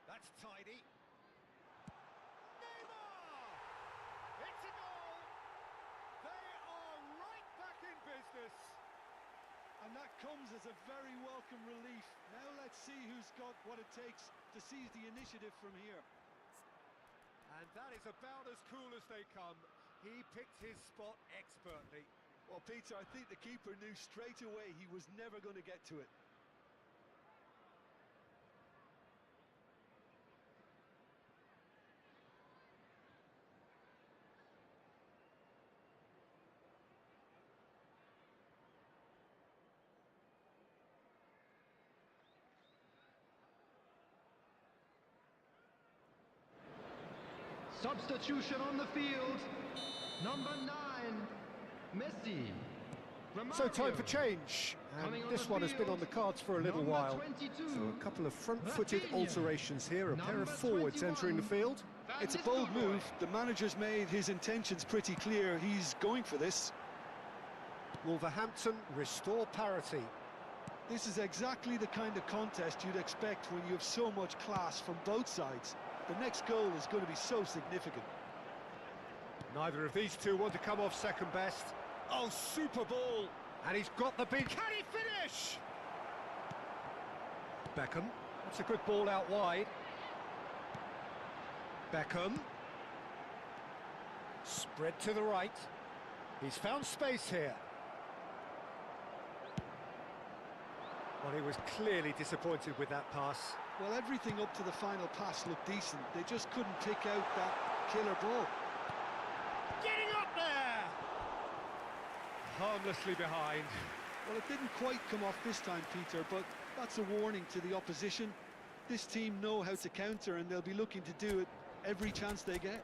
That's tidy. It's a goal! They are right back in business! And that comes as a very welcome relief. Now let's see who's got what it takes to seize the initiative from here. And that is about as cool as they come. He picked his spot expertly. Well, Peter, I think the keeper knew straight away he was never going to get to it. Substitution on the field, number 9, Messi. So time for change, and this one has been on the cards for a little while. 22, So a couple of front-footed Rafinha. alterations here, a pair of Number forwards 21, entering the field. It's a bold move. The manager's made his intentions pretty clear. He's going for this. Wolverhampton restore parity. This is exactly the kind of contest you'd expect when you have so much class from both sides. The next goal is going to be so significant. Neither of these two want to come off second best. Oh, super ball! And he's got the big... Can he finish? Beckham. That's a good ball out wide. Beckham. Spread to the right. He's found space here. Well, he was clearly disappointed with that pass. Well, everything up to the final pass looked decent. They just couldn't pick out that killer ball. Getting up there! Harmlessly behind. Well, it didn't quite come off this time, Peter, but that's a warning to the opposition. This team know how to counter, and they'll be looking to do it every chance they get.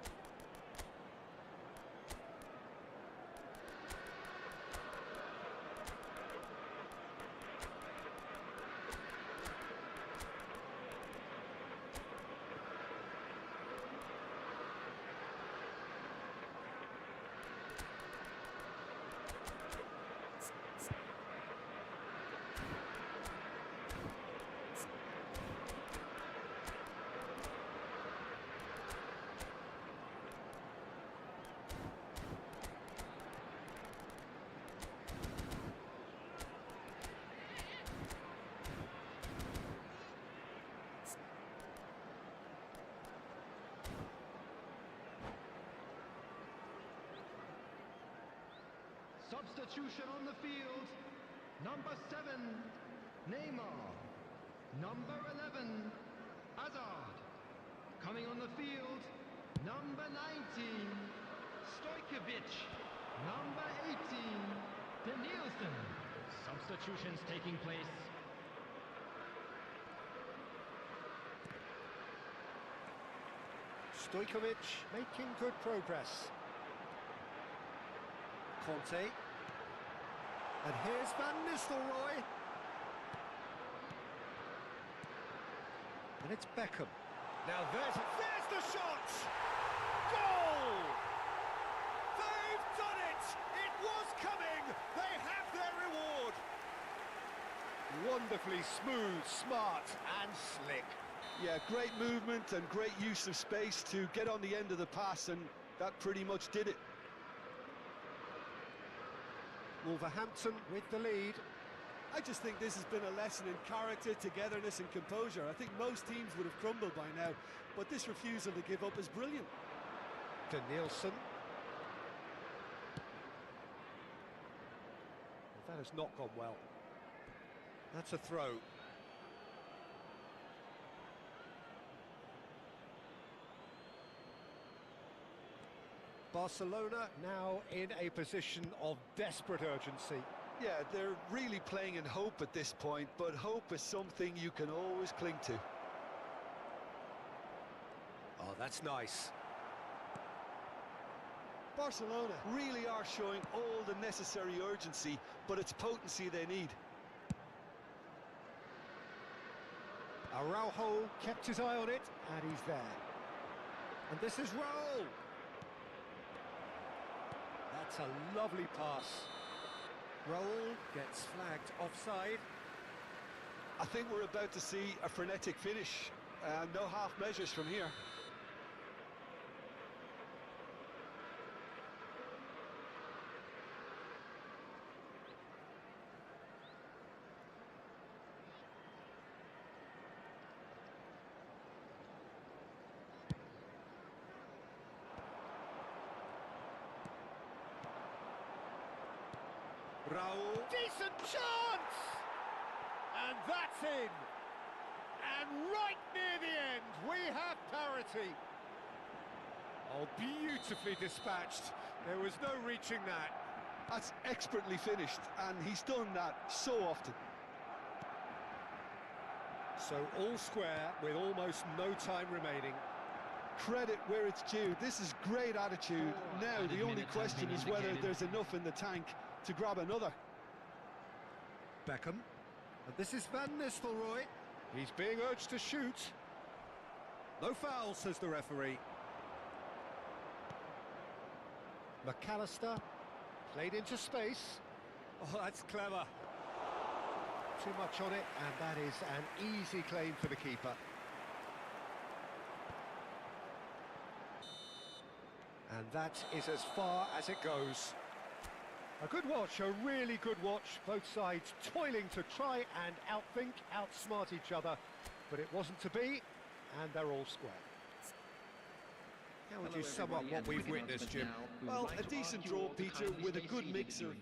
Substitution on the field. Number 7, Neymar. Number 11, Hazard. Coming on the field, number 19, Stojkovic. Number 18, Danielson. Substitutions taking place. Stojkovic making good progress. Conte. And here's Van Nistelrooy. And it's Beckham. Now there's the shot! Goal! They've done it! It was coming! They have their reward! Wonderfully smooth, smart and slick. Yeah, great movement and great use of space to get on the end of the pass, and that pretty much did it. Wolverhampton with the lead. I just think this has been a lesson in character, togetherness and composure. I think most teams would have crumbled by now, but this refusal to give up is brilliant. Danielson. That has not gone well. That's a throw. Barcelona now in a position of desperate urgency. Yeah, they're really playing in hope at this point, but hope is something you can always cling to. Oh, that's nice. Barcelona really are showing all the necessary urgency, but it's potency they need. Araujo kept his eye on it, and he's there. And this is Raul. That's a lovely pass. Raul gets flagged offside. I think we're about to see a frenetic finish. No half measures from here. Raul, decent chance! And that's in! And right near the end, we have parity. Oh, beautifully dispatched. There was no reaching that. That's expertly finished, and he's done that so often. So all square with almost no time remaining. Credit where it's due. This is great attitude. Now the only question is whether there's enough in the tank to grab another. Beckham. And this is Van Nistelrooy. He's being urged to shoot. No foul, says the referee. McAllister. Played into space. Oh, that's clever. Too much on it, and that is an easy claim for the keeper. And that is as far as it goes. A good watch, a really good watch. Both sides toiling to try and outthink, outsmart each other. But it wasn't to be, and they're all square. How would you sum up what we've witnessed, Jim? Well, a decent draw, Peter, with a good mix of